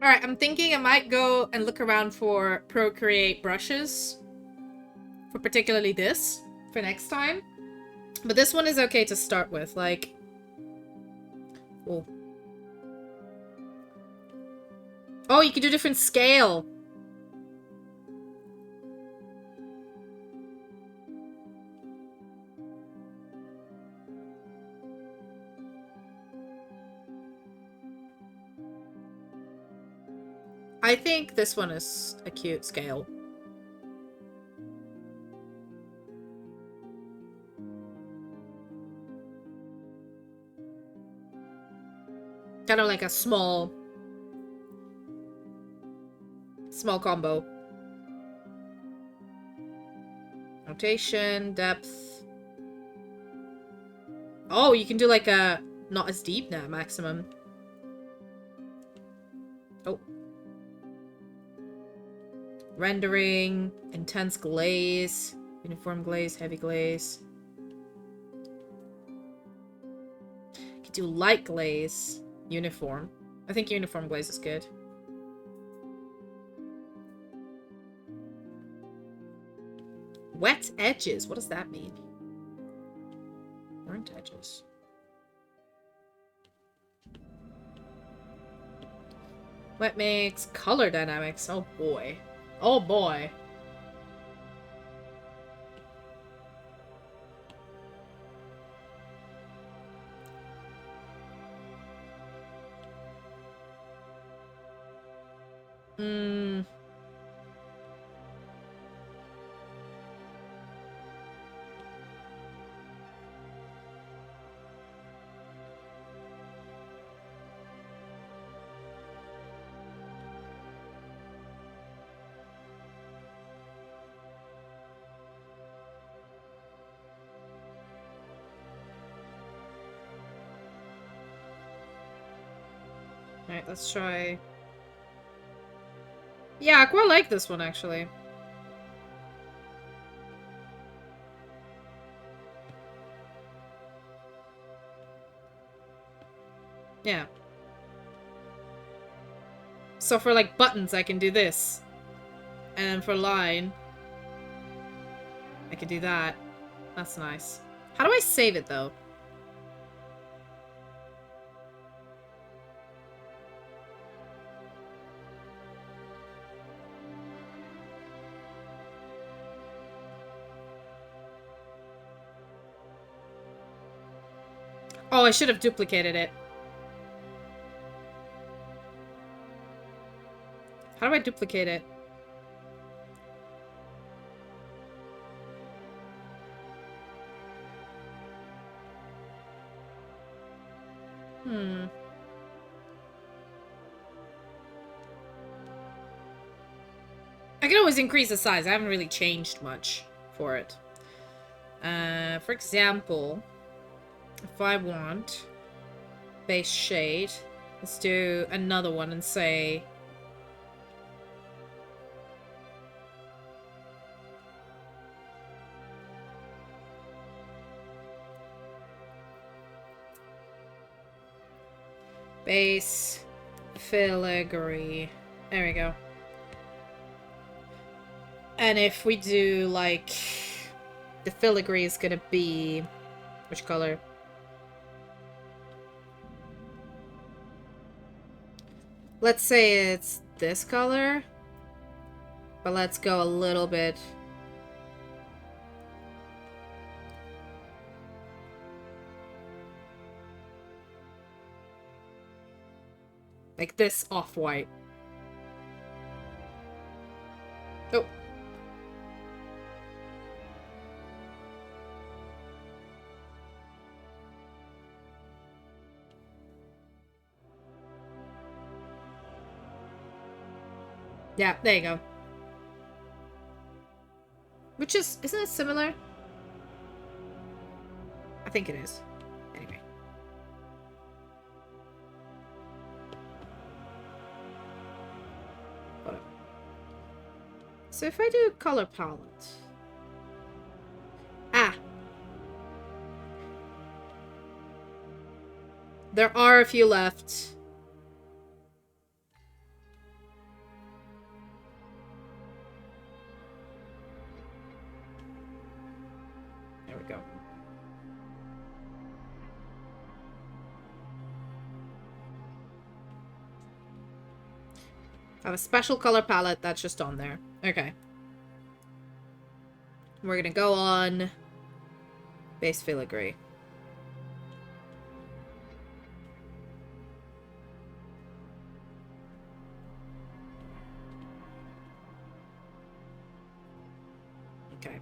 Alright, I'm thinking I might go and look around for Procreate brushes. For particularly this. For next time. But this one is okay to start with, like... Oh. Oh, you can do different scale. I think this one is a cute scale. Kind of like a small combo. Rotation, depth. Oh, you can do like a not as deep now, maximum. Oh. Rendering, intense glaze, uniform glaze, heavy glaze. You can do light glaze, uniform. I think uniform glaze is good. Wet edges, what does that mean? Burnt edges. Wet mix, color dynamics, oh boy. Oh boy. Alright, let's try... Yeah, I quite like this one, actually. Yeah. So for, like, buttons, I can do this. And for line, I can do that. That's nice. How do I save it, though? Oh, I should have duplicated it. How do I duplicate it? I can always increase the size. I haven't really changed much for it. For example, if I want base shade, let's do another one and say... Base filigree. There we go. And if we do, like... The filigree is gonna be... Which color? Let's say it's this color. But let's go a little bit... Like this off-white. Oh. Yeah, there you go. Which is... Isn't it similar? I think it is. Anyway. Hold up. So if I do color palette... Ah! There are a few left. There we go. I have a special color palette that's just on there. Okay. We're gonna go on base filigree. Okay.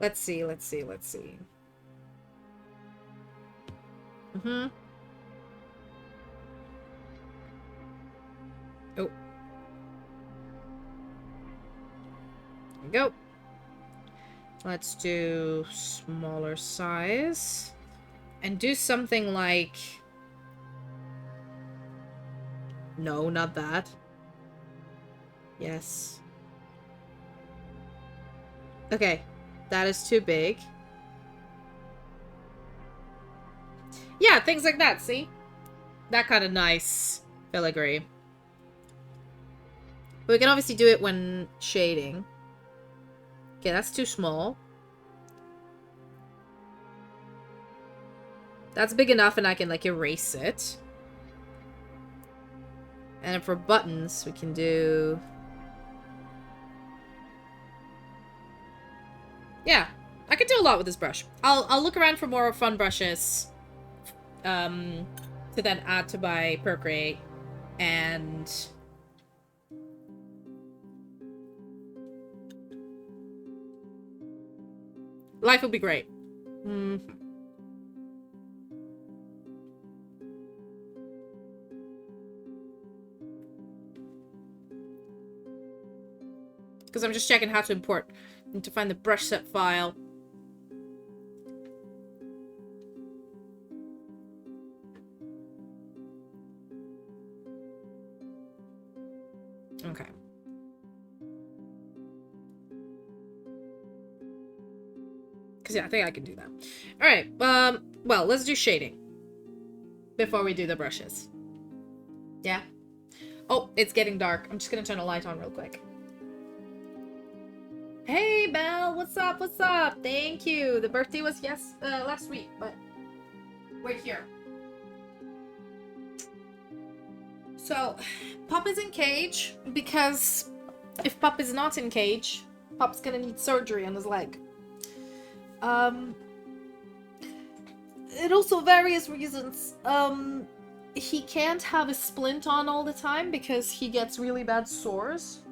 Let's see. Oh. There we go. Let's do smaller size. And do something like... No, not that. Yes. Okay. That is too big. Yeah, things like that, see? That kind of nice filigree. But we can obviously do it when shading. Okay, that's too small. That's big enough and I can, like, erase it. And then for buttons, we can do... Yeah, I could do a lot with this brush. I'll look around for more fun brushes. To then add to my Procreate. And... life will be great. Because I'm just checking how to import. I need to find the brush set file. Okay. Because, yeah, I think I can do that. Alright, well, let's do shading. Before we do the brushes. Yeah? Oh, it's getting dark. I'm just gonna turn the light on real quick. Hey, Belle! What's up? What's up? Thank you! The birthday was last week, but we're here. So, Pup is in cage, because if Pup is not in cage, Pup's gonna need surgery on his leg. It also various reasons. He can't have a splint on all the time because he gets really bad sores.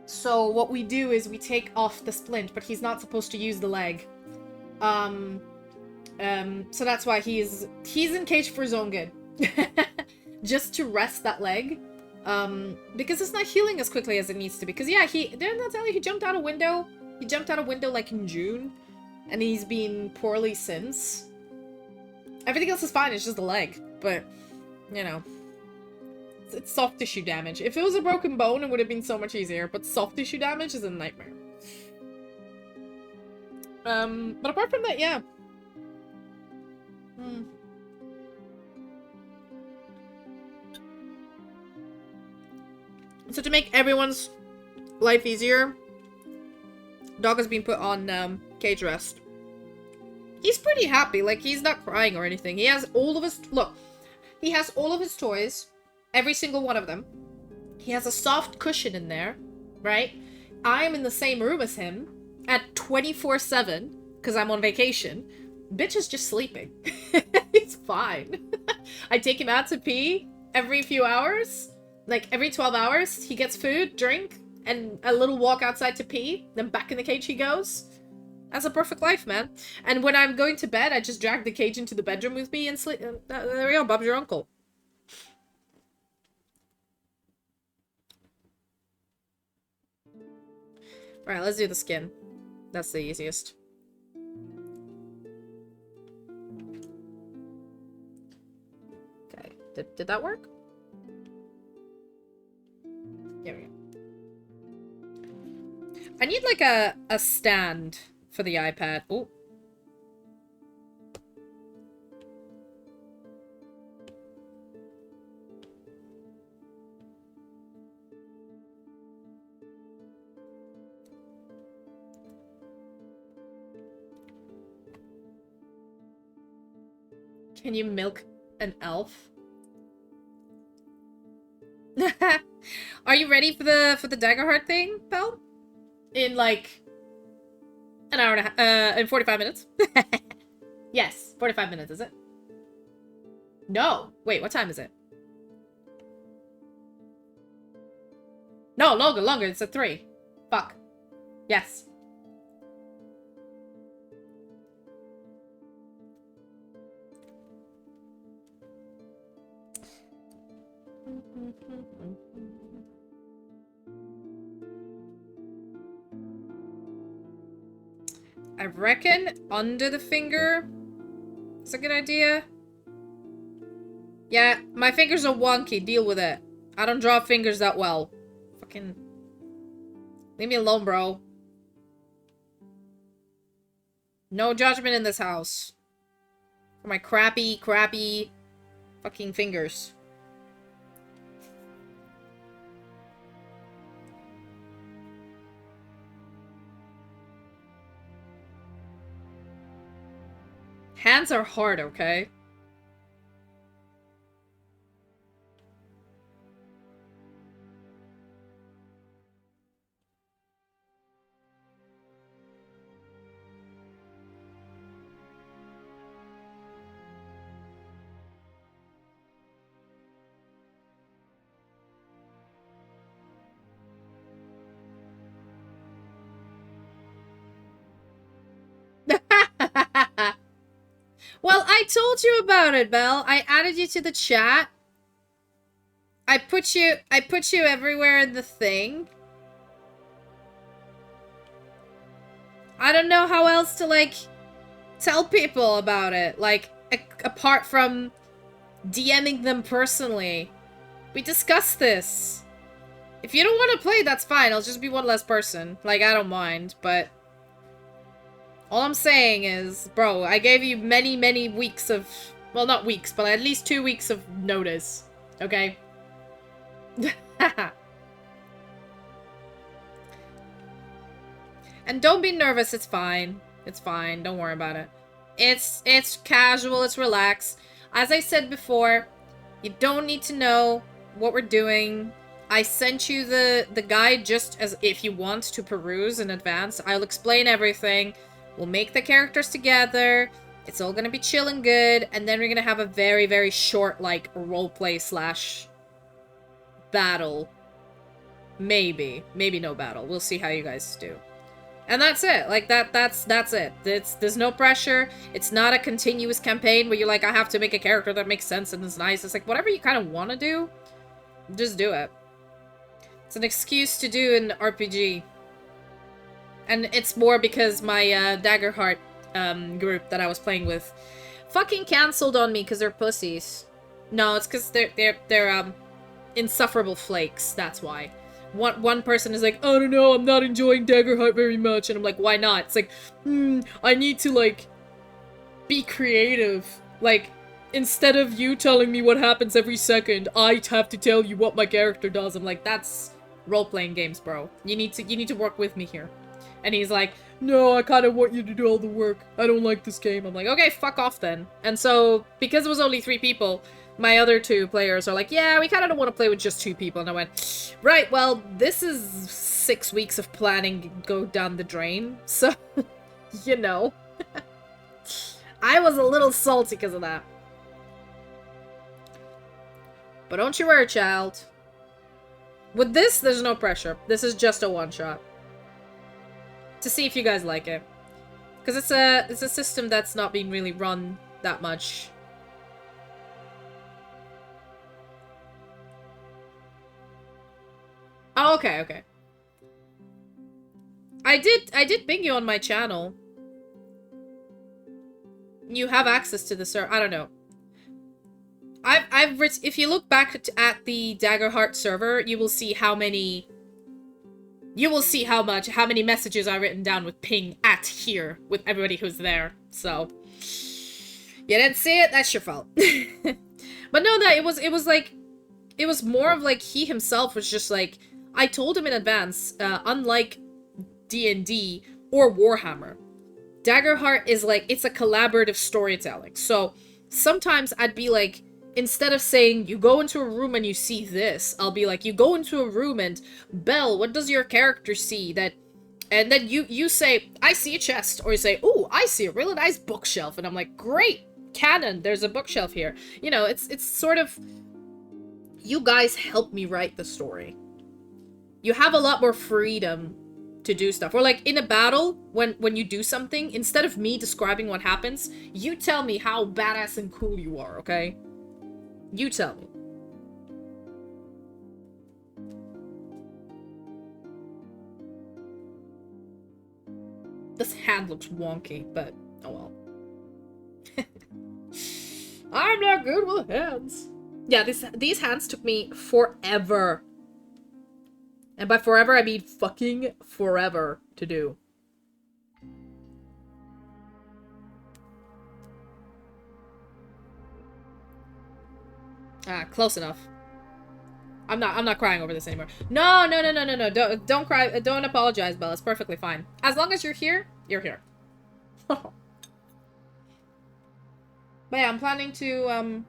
So what we do is we take off the splint, but he's not supposed to use the leg. So that's why he's in cage for his own good. Just to rest that leg. Because it's not healing as quickly as it needs to. Because yeah, didn't I tell you he jumped out a window? He jumped out a window like in June. And he's been poorly since. Everything else is fine, it's just the leg. But, you know. It's soft tissue damage. If it was a broken bone, it would have been so much easier. But soft tissue damage is a nightmare. But apart from that, yeah. So to make everyone's life easier, dog has been put on cage rest. He's pretty happy, like he's not crying or anything. He has all of his he has all of his toys, every single one of them. He has a soft cushion in there, right? I am in the same room as him at 24/7 because I'm on vacation. Bitch is just sleeping. He's fine. I take him out to pee every few hours. Like, every 12 hours, he gets food, drink, and a little walk outside to pee. Then back in the cage he goes. That's a perfect life, man. And when I'm going to bed, I just drag the cage into the bedroom with me and sleep. There we go, Bob's your uncle. Alright, let's do the skin. That's the easiest. Okay, did that work? There we go. I need like a stand for the iPad. Oh. Can you milk an elf? Are you ready for the Daggerheart thing, Belle? In like an hour and a half, in 45 minutes? Yes, 45 minutes, is it? No. Wait, what time is it? No, longer. It's at 3. Fuck. Yes. I reckon under the finger is a good idea. Yeah, my fingers are wonky. Deal with it. I don't draw fingers that well. Fucking... leave me alone, bro. No judgment in this house. For my crappy fucking fingers. Hands are hard, okay? Well, I told you about it, Belle. I added you to the chat. I put you everywhere in the thing. I don't know how else to, like, tell people about it. Like, apart from DMing them personally. We discussed this. If you don't want to play, that's fine. I'll just be one less person. Like, I don't mind, but... all I'm saying is, bro, I gave you many, many weeks of... well, not weeks, but at least 2 weeks of notice. Okay? And don't be nervous, it's fine. It's fine, don't worry about it. It's casual, it's relaxed. As I said before, you don't need to know what we're doing. I sent you the guide just as if you want to peruse in advance. I'll explain everything. We'll make the characters together. It's all gonna be chill and good. And then we're gonna have a very, very short, like, roleplay slash battle. Maybe. Maybe no battle. We'll see how you guys do. And that's it. Like, that's it. There's no pressure. It's not a continuous campaign where you're like, I have to make a character that makes sense and is nice. It's like, whatever you kind of want to do, just do it. It's an excuse to do an RPG. And it's more because my Daggerheart group that I was playing with fucking canceled on me because they're pussies. No, it's because they're insufferable flakes. That's why. One person is like, I don't know, I'm not enjoying Daggerheart very much. And I'm like, why not? It's like, I need to, like, be creative. Like, instead of you telling me what happens every second, I have to tell you what my character does. I'm like, that's role-playing games, bro. You need to work with me here. And he's like, no, I kind of want you to do all the work. I don't like this game. I'm like, okay, fuck off then. And so, because it was only 3 people... my other 2 players are like, yeah, we kind of don't want to play with just 2 people. And I went, right, well, this is 6 weeks of planning go down the drain. So, you know. I was a little salty because of that. But don't you worry, child. With this, there's no pressure. This is just a one-shot. To see if you guys like it. Because it's a system that's not being really run that much. Oh, okay, okay. I did ping you on my channel. You have access to the server. I don't know. If you look back at the Daggerheart server, you will see how many... you will see how many messages I've written down with ping at here with everybody who's there. So, you didn't see it? That's your fault. But no, it was like... it was more of like he himself was just like... I told him in advance, unlike D&D or Warhammer, Daggerheart is like, it's a collaborative storytelling. So sometimes I'd be like, instead of saying, you go into a room and you see this, I'll be like, you go into a room and, Belle, what does your character see? And then you say, I see a chest. Or you say, oh, I see a really nice bookshelf. And I'm like, great, canon, there's a bookshelf here. You know, it's sort of, you guys help me write the story. You have a lot more freedom to do stuff. Or like in a battle, when you do something, instead of me describing what happens, you tell me how badass and cool you are, okay? You tell me. This hand looks wonky, but oh well. I'm not good with hands. Yeah, these hands took me forever. And by forever, I mean fucking forever to do. Ah, close enough. I'm not crying over this anymore. No. Don't cry. Don't apologize, Bella. It's perfectly fine. As long as you're here, you're here. But yeah, I'm planning to,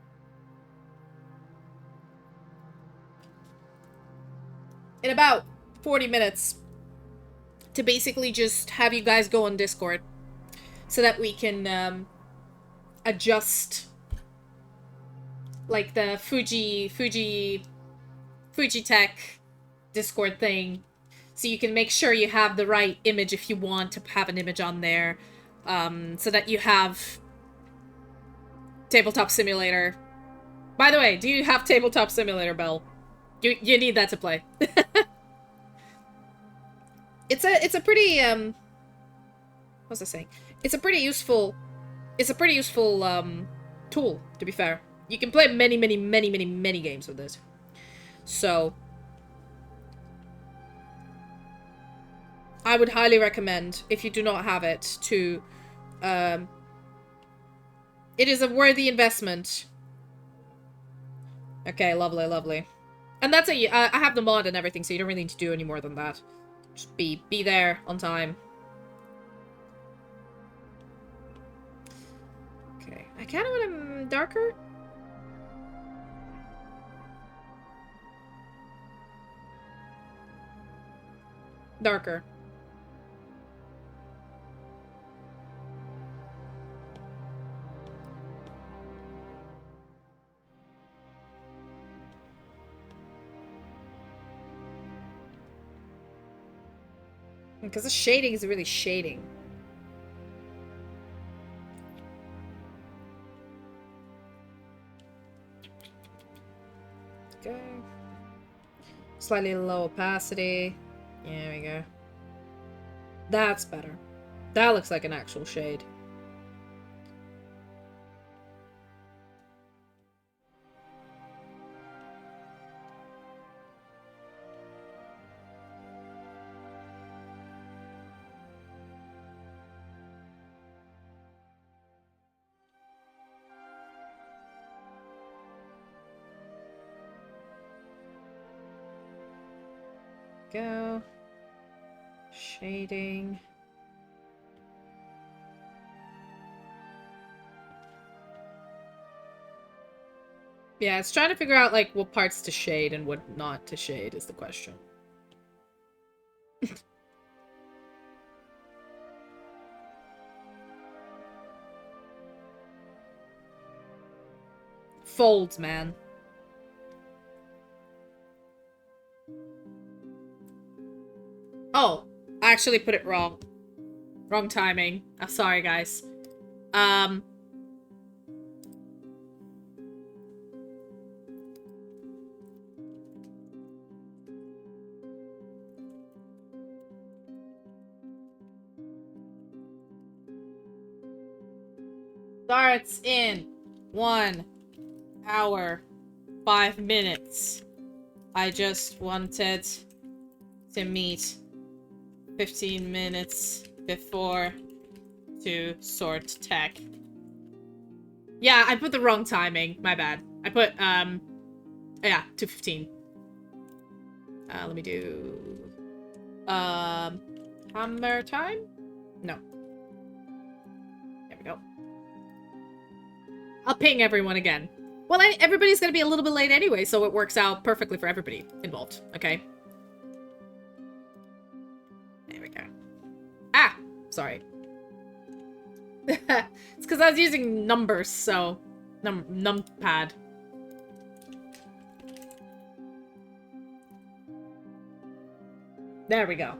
in about 40 minutes to basically just have you guys go on Discord so that we can adjust like the Fuji Tech Discord thing, so you can make sure you have the right image if you want to have an image on there, so that you have Tabletop Simulator. By the way, do you have Tabletop Simulator, Belle? You need that to play. It's a pretty what's I saying? It's a pretty useful tool, to be fair. You can play many games with this. So I would highly recommend, if you do not have it, to... it is a worthy investment. Okay, lovely, lovely. And that's it. I have the mod and everything, so you don't really need to do any more than that. Just be there on time. Okay. I kind of want him darker. Darker. Because the shading is really shading. Okay. Slightly low opacity. There we go. That's better. That looks like an actual shade. Go. Shading. Yeah, it's trying to figure out, like, what parts to shade and what not to shade is the question. Folds, man. Oh, I actually put it wrong. Wrong timing. I'm sorry, guys. Starts in 1 hour, 5 minutes. I just wanted to meet 15 minutes before to sort tech. Yeah, I put the wrong timing. My bad. I put, yeah, 2:15. Let me do... hammer time? No. There we go. I'll ping everyone again. Well, everybody's gonna be a little bit late anyway, so it works out perfectly for everybody involved, okay? There we go. Ah! Sorry. It's because I was using numbers, so... numpad. There we go.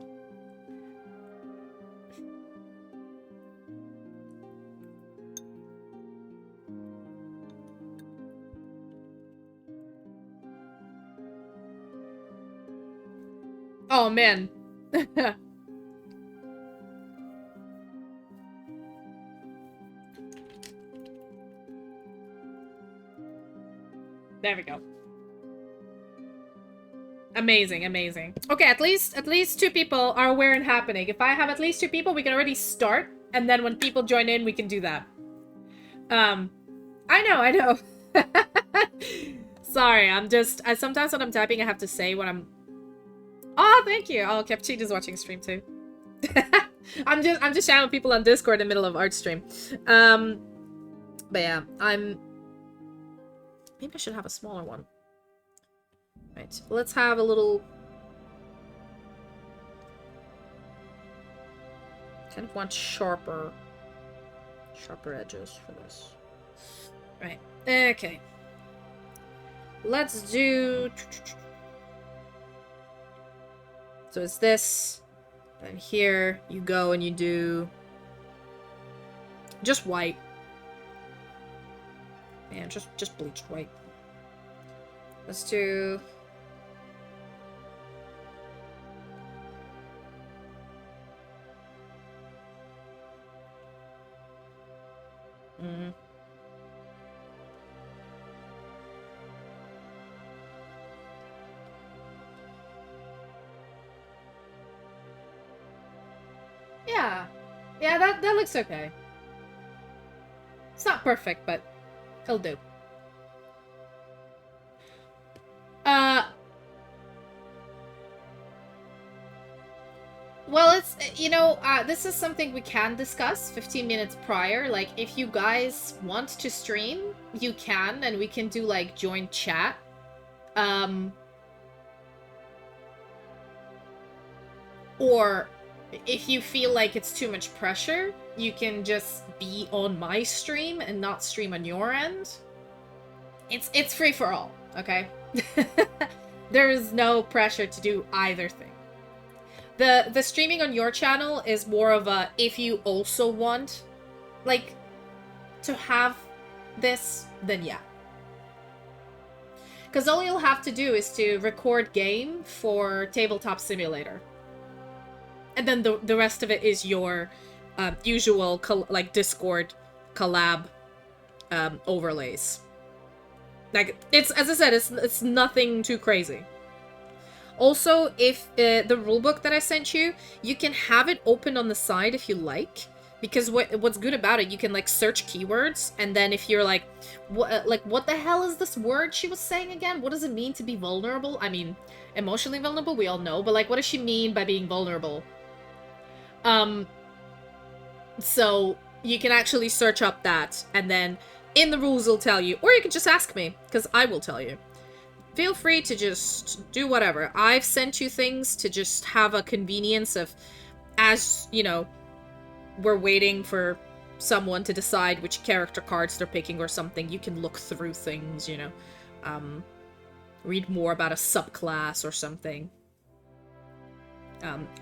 Oh, man. There we go. Amazing, amazing. Okay, at least 2 people are aware and happening. If I have at least 2 people, we can already start, and then when people join in, we can do that. I know. Sorry, I'm just... sometimes when I'm typing, I have to say what I'm... Oh, thank you! Oh, Cappuccino's watching stream too. I'm just shouting people on Discord in the middle of art stream. But yeah, maybe I should have a smaller one. Right, let's have a little... Kind of want sharper edges for this. Right, okay. Let's do... So it's this, and here you go and you do just white. Man, just bleached white. Let's do... Yeah. Yeah, that looks okay. It's not perfect, but it'll do. Well, it's, this is something we can discuss 15 minutes prior. Like, if you guys want to stream, you can, and we can do, like, joint chat. Or if you feel like it's too much pressure, you can just be on my stream and not stream on your end. It's free for all, okay? There is no pressure to do either thing. The streaming on your channel is more of a, if you also want, like, to have this, then yeah. Because all you'll have to do is to record game for Tabletop Simulator. And then the rest of it is your usual, like, Discord collab overlays. Like, it's, as I said, it's nothing too crazy. Also, if the rulebook that I sent you, you can have it open on the side if you like. Because what's good about it, you can, like, search keywords, and then if you're like, what the hell is this word she was saying again? What does it mean to be vulnerable? I mean, emotionally vulnerable, we all know, but, like, what does she mean by being vulnerable? So you can actually search up that, and then in the rules it'll tell you, or you can just ask me, because I will tell you. Feel free to just do whatever. I've sent you things to just have a convenience of, as, we're waiting for someone to decide which character cards they're picking or something, you can look through things, read more about a subclass or something.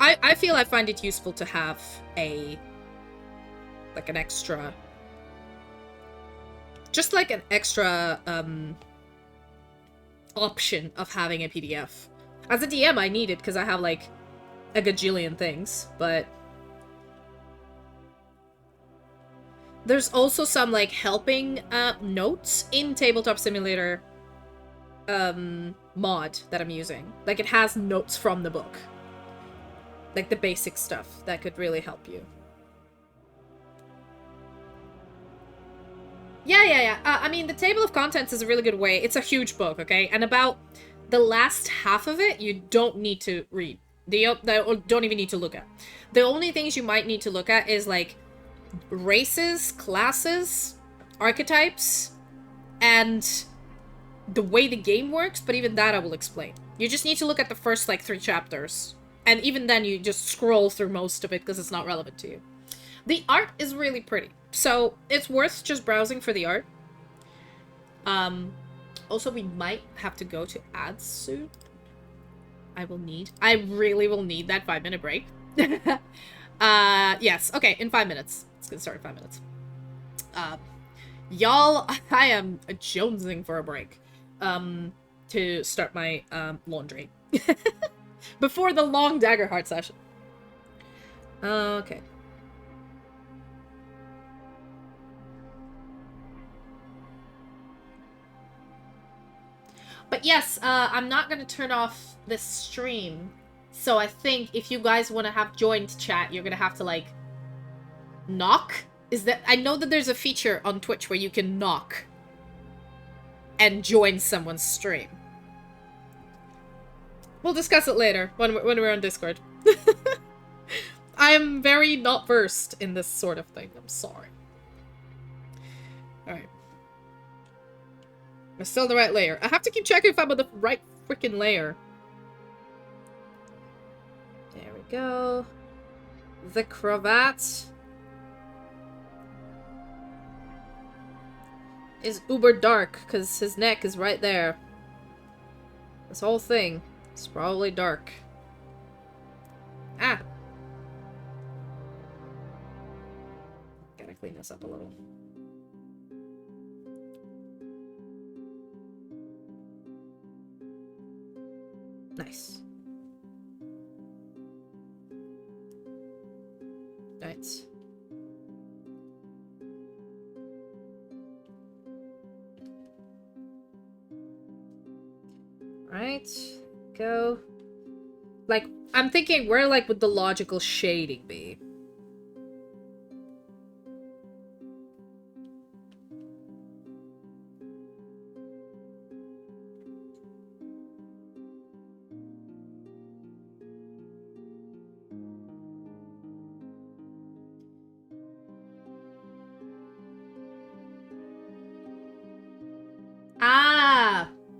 I feel I find it useful to have an extra... Just like an extra, option of having a PDF. As a DM, I need it because I have, like, a gajillion things, but... There's also some, like, helping, notes in Tabletop Simulator, mod that I'm using. Like, it has notes from the book. Like, the basic stuff that could really help you. Yeah. I mean, the table of contents is a really good way. It's a huge book, okay? And about the last half of it, you don't need to read. Don't even need to look at. The only things you might need to look at is, like, races, classes, archetypes, and the way the game works, but even that I will explain. You just need to look at the first, like, 3 chapters. And even then, you just scroll through most of it because it's not relevant to you. The art is really pretty. So, it's worth just browsing for the art. Also, we might have to go to ads soon. I really will need that 5-minute break. Yes. Okay, in 5 minutes. It's gonna start in 5 minutes. Y'all, I am jonesing for a break. To start my, laundry. Before the long Daggerheart session. Okay. But yes, I'm not gonna turn off this stream. So I think if you guys want to have joint chat, you're gonna have to, like, knock? I know that there's a feature on Twitch where you can knock and join someone's stream. We'll discuss it later when we're on Discord. I am very not versed in this sort of thing. I'm sorry. Alright. I'm still the right layer. I have to keep checking if I'm on the right freaking layer. There we go. The cravat is uber dark because his neck is right there. This whole thing is probably dark. Ah! Gotta clean this up a little. Nice. Nice. Right. Go. Like, I'm thinking, where, like, would the logical shading be?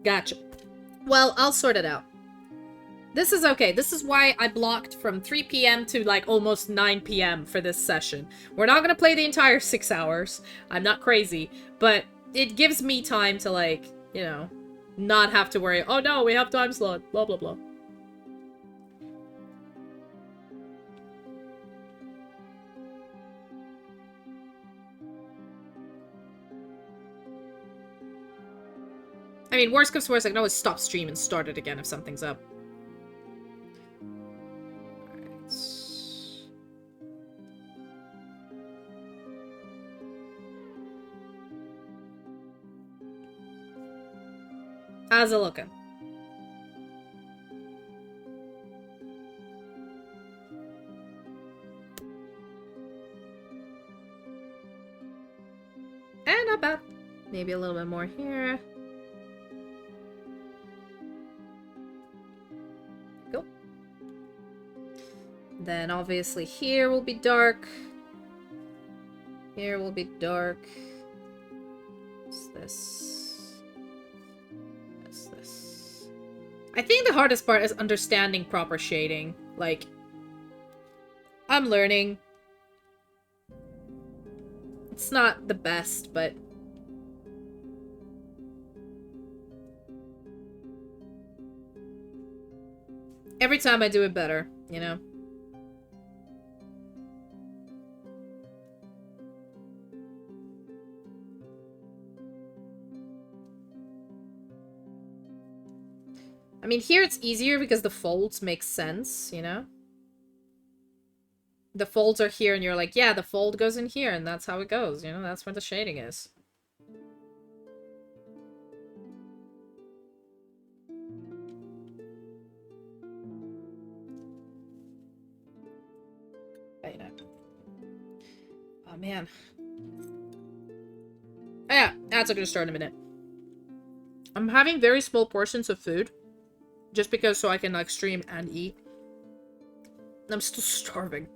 Gotcha. Well, I'll sort it out. This is okay. This is why I blocked from 3 p.m. to, like, almost 9 p.m. for this session. We're not gonna play the entire 6 hours. I'm not crazy. But it gives me time to, like, you know, not have to worry, oh no, we have time slot, blah blah blah. I mean, worst comes to worst, I can always stop stream and start it again if something's up. How's it looking? And not bad. Maybe a little bit more here. Go. Then obviously here will be dark. Here will be dark. What's this? What's this? I think the hardest part is understanding proper shading. Like, I'm learning. It's not the best, but every time I do it better, you know? I mean, here it's easier because the folds make sense, you know? The folds are here and you're like, yeah, the fold goes in here and that's how it goes, you know? That's where the shading is. Oh, man. Oh, yeah, that's gonna start in a minute. I'm having very small portions of food. Just because so I can, like, stream and eat. I'm still starving.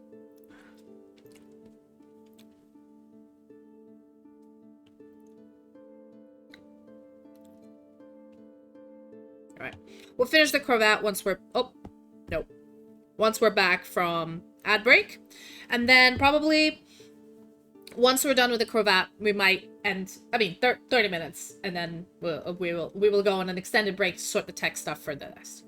Alright. We'll finish the cravat once we're... Oh, no. Once we're back from ad break. And then probably... Once we're done with the cravat, we might end... I mean, 30 minutes. And then we will go on an extended break to sort the tech stuff for the rest.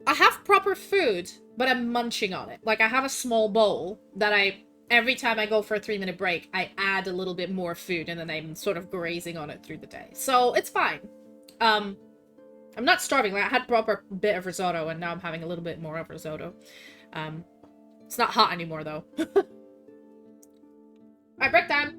I have proper food, but I'm munching on it. Like, I have a small bowl that every time I go for a 3-minute break, I add a little bit more food, and then I'm sort of grazing on it through the day. So, it's fine. I'm not starving. Like, I had proper bit of risotto, and now I'm having a little bit more of risotto. It's not hot anymore, though. Alright, break time!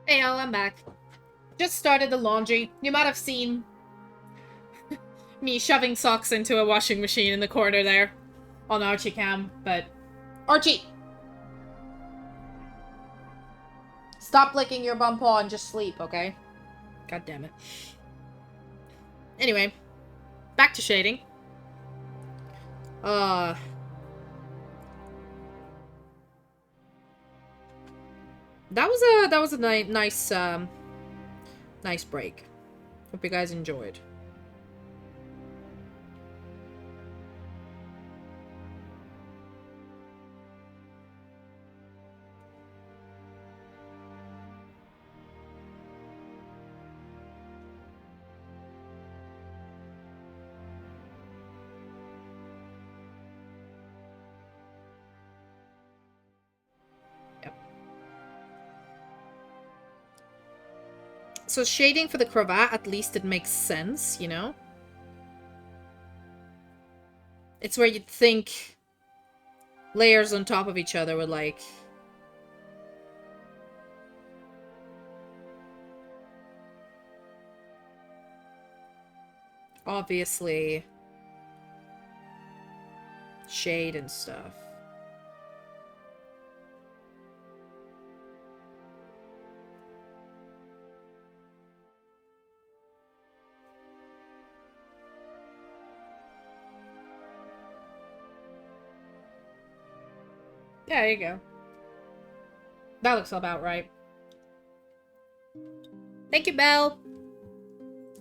Hey y'all, I'm back. Just started the laundry. You might have seen me shoving socks into a washing machine in the corner there on Archie cam, but... Archie! Stop licking your bum paw and just sleep, okay? God damn it. Anyway, back to shading. That was a nice nice break. Hope you guys enjoyed. So shading for the cravat, at least it makes sense, you know? It's where you'd think layers on top of each other would, like... obviously... shade and stuff. Yeah, there you go. That looks about right. Thank you, Belle.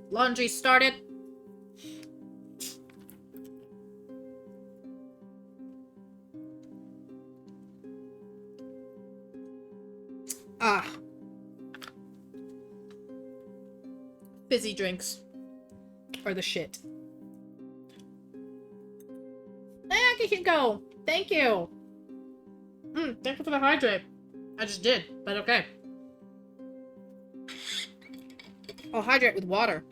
Laundry started. Ah. Fizzy drinks are the shit. You can go. Thank you. Thank you for the hydrate. I just did, but okay. I'll hydrate with water.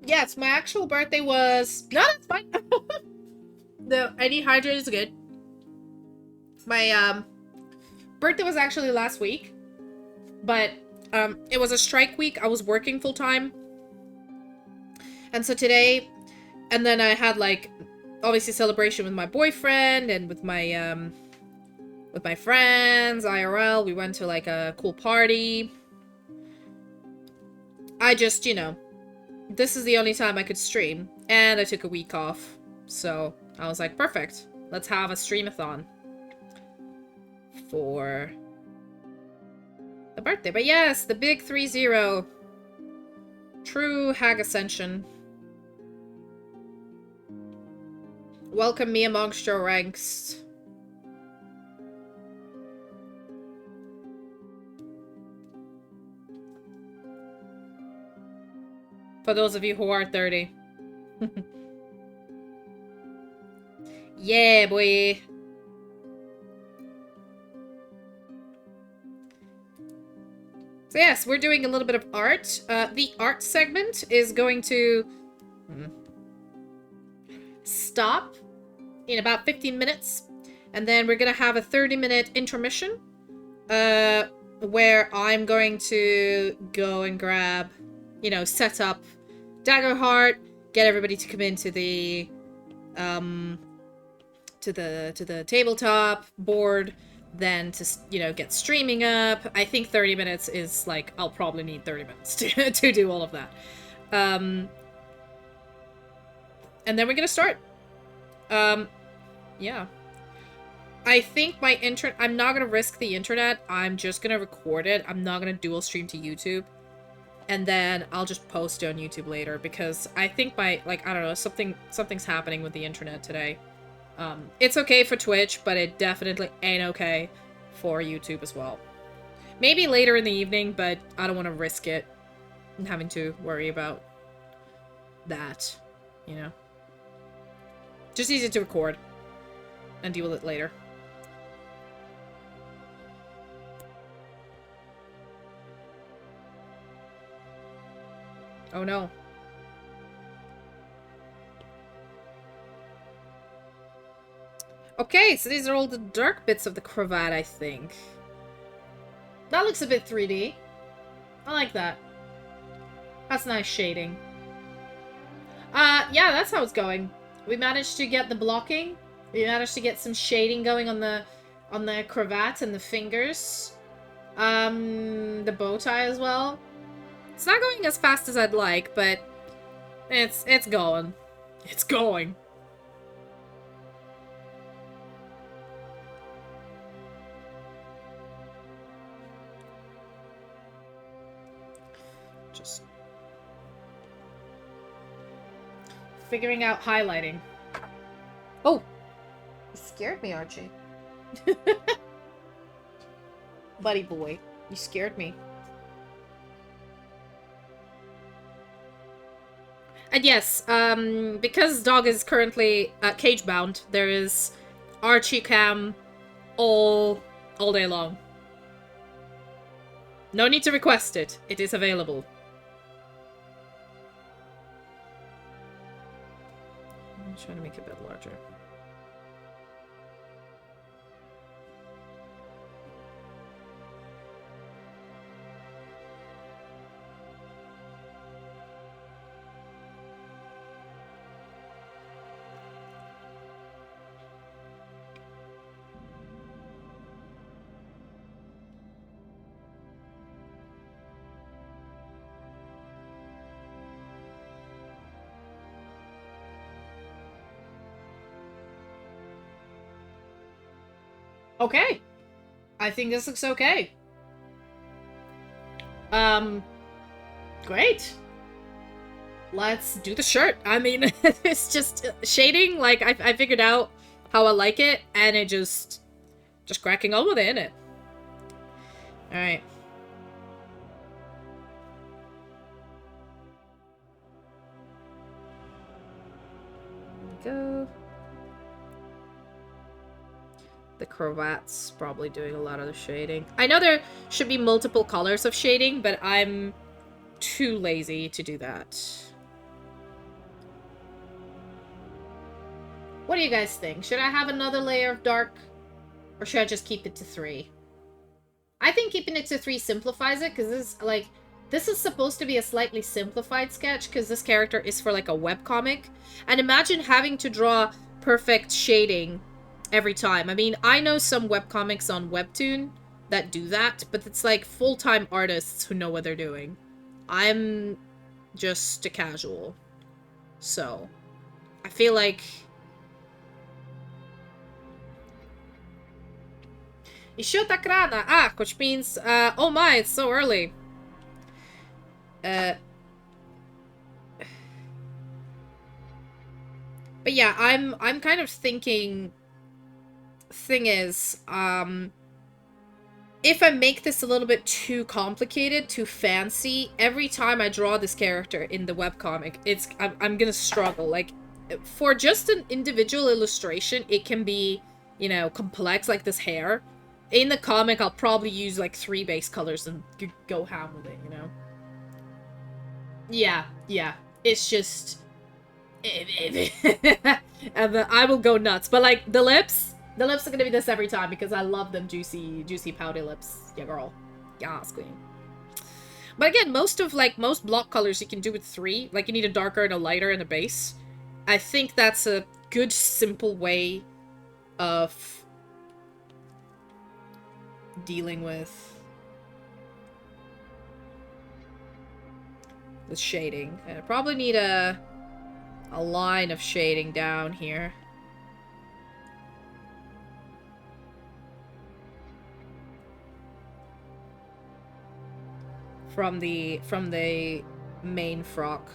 Yes, my actual birthday was... No, that's fine. The any hydrate is good. My birthday was actually last week, but it was a strike week. I was working full time, and so today, and then I had like obviously celebration with my boyfriend and with my friends IRL. We went to like a cool party. I just, you know, this is the only time I could stream, and I took a week off, so I was like, perfect. Let's have a streamathon for the birthday. But yes, the big 3-0. True hag ascension. Welcome me amongst your ranks. For those of you who are 30. Yeah, boy. So yes, we're doing a little bit of art. The art segment is going to stop in about 15 minutes. And then we're going to have a 30-minute intermission. Where I'm going to go and grab, you know, set up Daggerheart, get everybody to come into the to the tabletop board, then to, you know, get streaming up. I think 30 minutes is like, I'll probably need 30 minutes to do all of that. And then we're gonna start. Yeah. I think my I'm not gonna risk the internet. I'm just gonna record it. I'm not gonna dual stream to YouTube. And then I'll just post it on YouTube later, because I think my, like, I don't know, something's happening with the internet today. It's okay for Twitch, but it definitely ain't okay for YouTube as well. Maybe later in the evening, but I don't want to risk it and having to worry about that, you know. Just easy to record and deal with it later. Oh no. Okay, so these are all the dark bits of the cravat, I think. That looks a bit 3D. I like that. That's nice shading. Yeah, that's how it's going. We managed to get the blocking. We managed to get some shading going on the cravat and the fingers. The bow tie as well. It's not going as fast as I'd like, but it's going. It's going. Just figuring out highlighting. Oh! You scared me, Archie. Buddy boy, you scared me. And yes, because Dog is currently cage-bound, there is Archie cam all day long. No need to request it. It is available. I'm trying to make it a bit larger. Okay. I think this looks okay. Great. Let's do the shirt. I mean, it's just shading. Like, I figured out how I like it, and it just cracking on with it, innit? Alright. Go. The cravat's probably doing a lot of the shading. I know there should be multiple colors of shading, but I'm too lazy to do that. What do you guys think? Should I have another layer of dark? Or should I just keep it to 3? I think keeping it to 3 simplifies it, because this is supposed to be a slightly simplified sketch, because this character is for, like, a webcomic. And imagine having to draw perfect shading every time. I mean, I know some webcomics on Webtoon that do that, but it's like full-time artists who know what they're doing. I'm just a casual. So, I feel like... Ishota Krana! Ah, which means, oh my, it's so early. But yeah, I'm kind of thinking... Thing is, if I make this a little bit too complicated, too fancy, every time I draw this character in the webcomic, I'm gonna struggle. Like, for just an individual illustration, it can be, you know, complex, like this hair. In the comic, I'll probably use, like, 3 base colors and go ham with it, you know? Yeah, yeah. It's just... and I will go nuts. But, like, the lips... The lips are gonna be this every time because I love them juicy, pouty lips. Yeah, girl. Yes, queen. But again, most block colors you can do with 3. Like, you need a darker and a lighter and a base. I think that's a good, simple way of dealing with the shading. And I probably need a line of shading down here. From the main frock.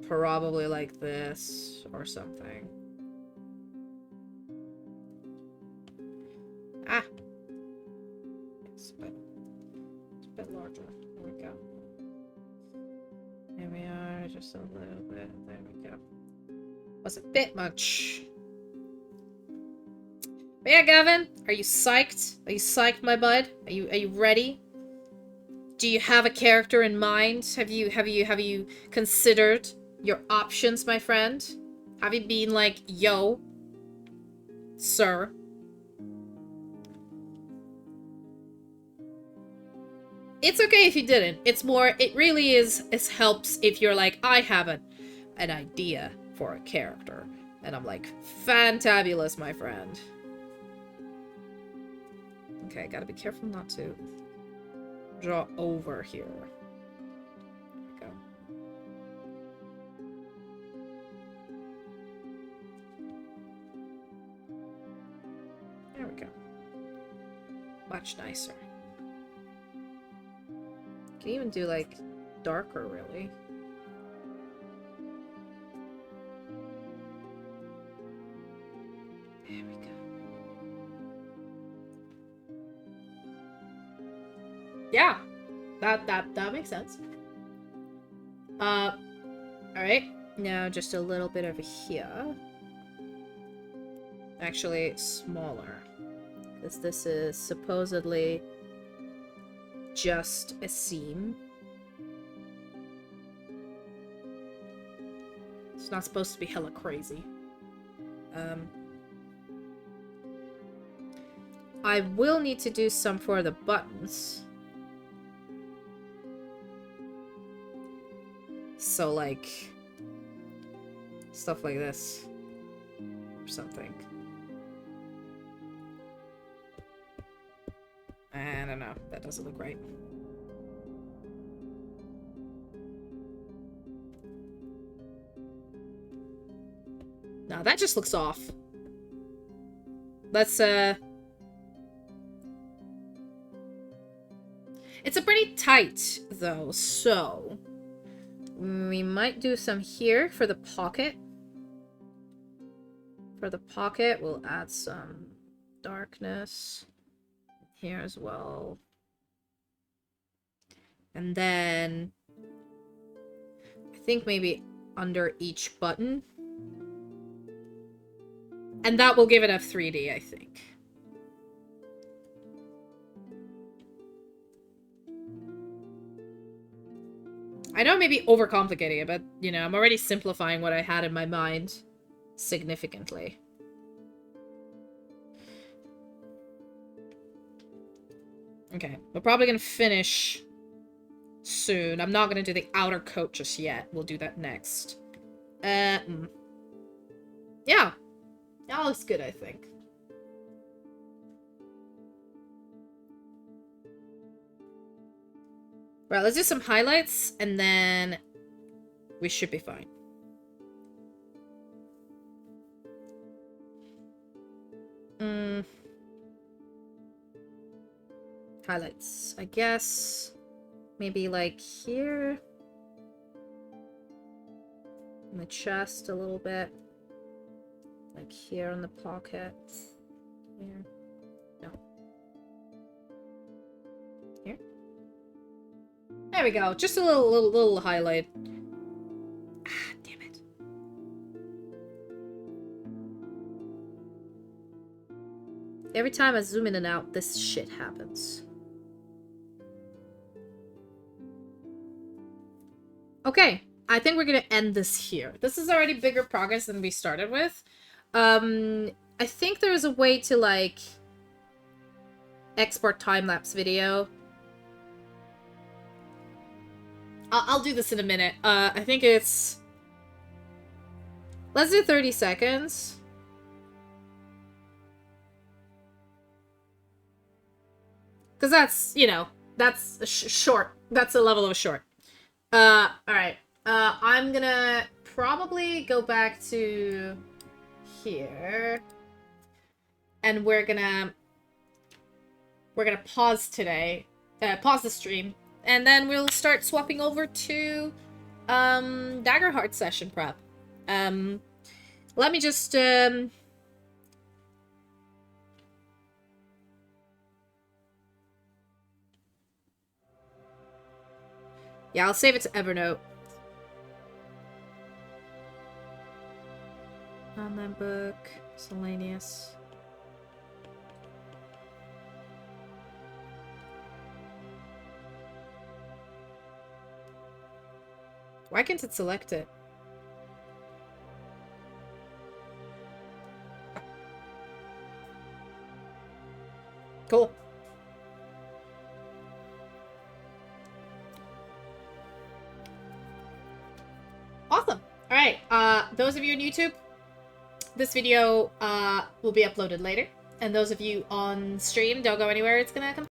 Probably like this or something. Ah! It's a bit larger. There we go. There we are, just a little bit. There we go. Was a bit much. But yeah, Gavin, are you psyched? Are you psyched, my bud? Are you ready? Do you have a character in mind? Have you considered your options, my friend? Have you been like, yo, sir? It's okay if you didn't. It's more, it really is, it helps if you're like, I have an idea for a character. And I'm like, fantabulous, my friend. Okay, gotta be careful not to draw over here. There we go. There we go. Much nicer. Can even do, like, darker, really. There we go. Yeah, that makes sense. Alright. Now just a little bit over here. Actually, smaller. Because this is supposedly just a seam. It's not supposed to be hella crazy. I will need to do some for the buttons. So, like, stuff like this. Or something. I don't know. That doesn't look right. No, that just looks off. Let's, It's a pretty tight, though, so... we might do some here for the pocket. For the pocket, we'll add some darkness here as well. And then... I think maybe under each button. And that will give it a 3D, I think. I know maybe overcomplicating it, but, you know, I'm already simplifying what I had in my mind significantly. Okay, we're probably gonna finish soon. I'm not gonna do the outer coat just yet. We'll do that next. Yeah. That looks good, I think. Right, let's do some highlights, and then we should be fine. Highlights, I guess. Maybe like here. In the chest a little bit. Like here in the pocket. Here. No. Here. There we go. Just a little highlight. Ah, damn it. Every time I zoom in and out, this shit happens. Okay. I think we're gonna end this here. This is already bigger progress than we started with. I think there's a way to, like, export time-lapse video. I'll do this in a minute. I think it's... let's do 30 seconds. Because that's, you know, that's a short. That's a level of a short. Alright. I'm gonna probably go back to here. And we're gonna pause today. Pause the stream. And then we'll start swapping over to Daggerheart session prep. Let me just yeah, I'll save it to Evernote. Online book, miscellaneous. Why can't it select it? Cool. Awesome. Alright, those of you on YouTube, this video will be uploaded later. And those of you on stream, don't go anywhere, it's gonna come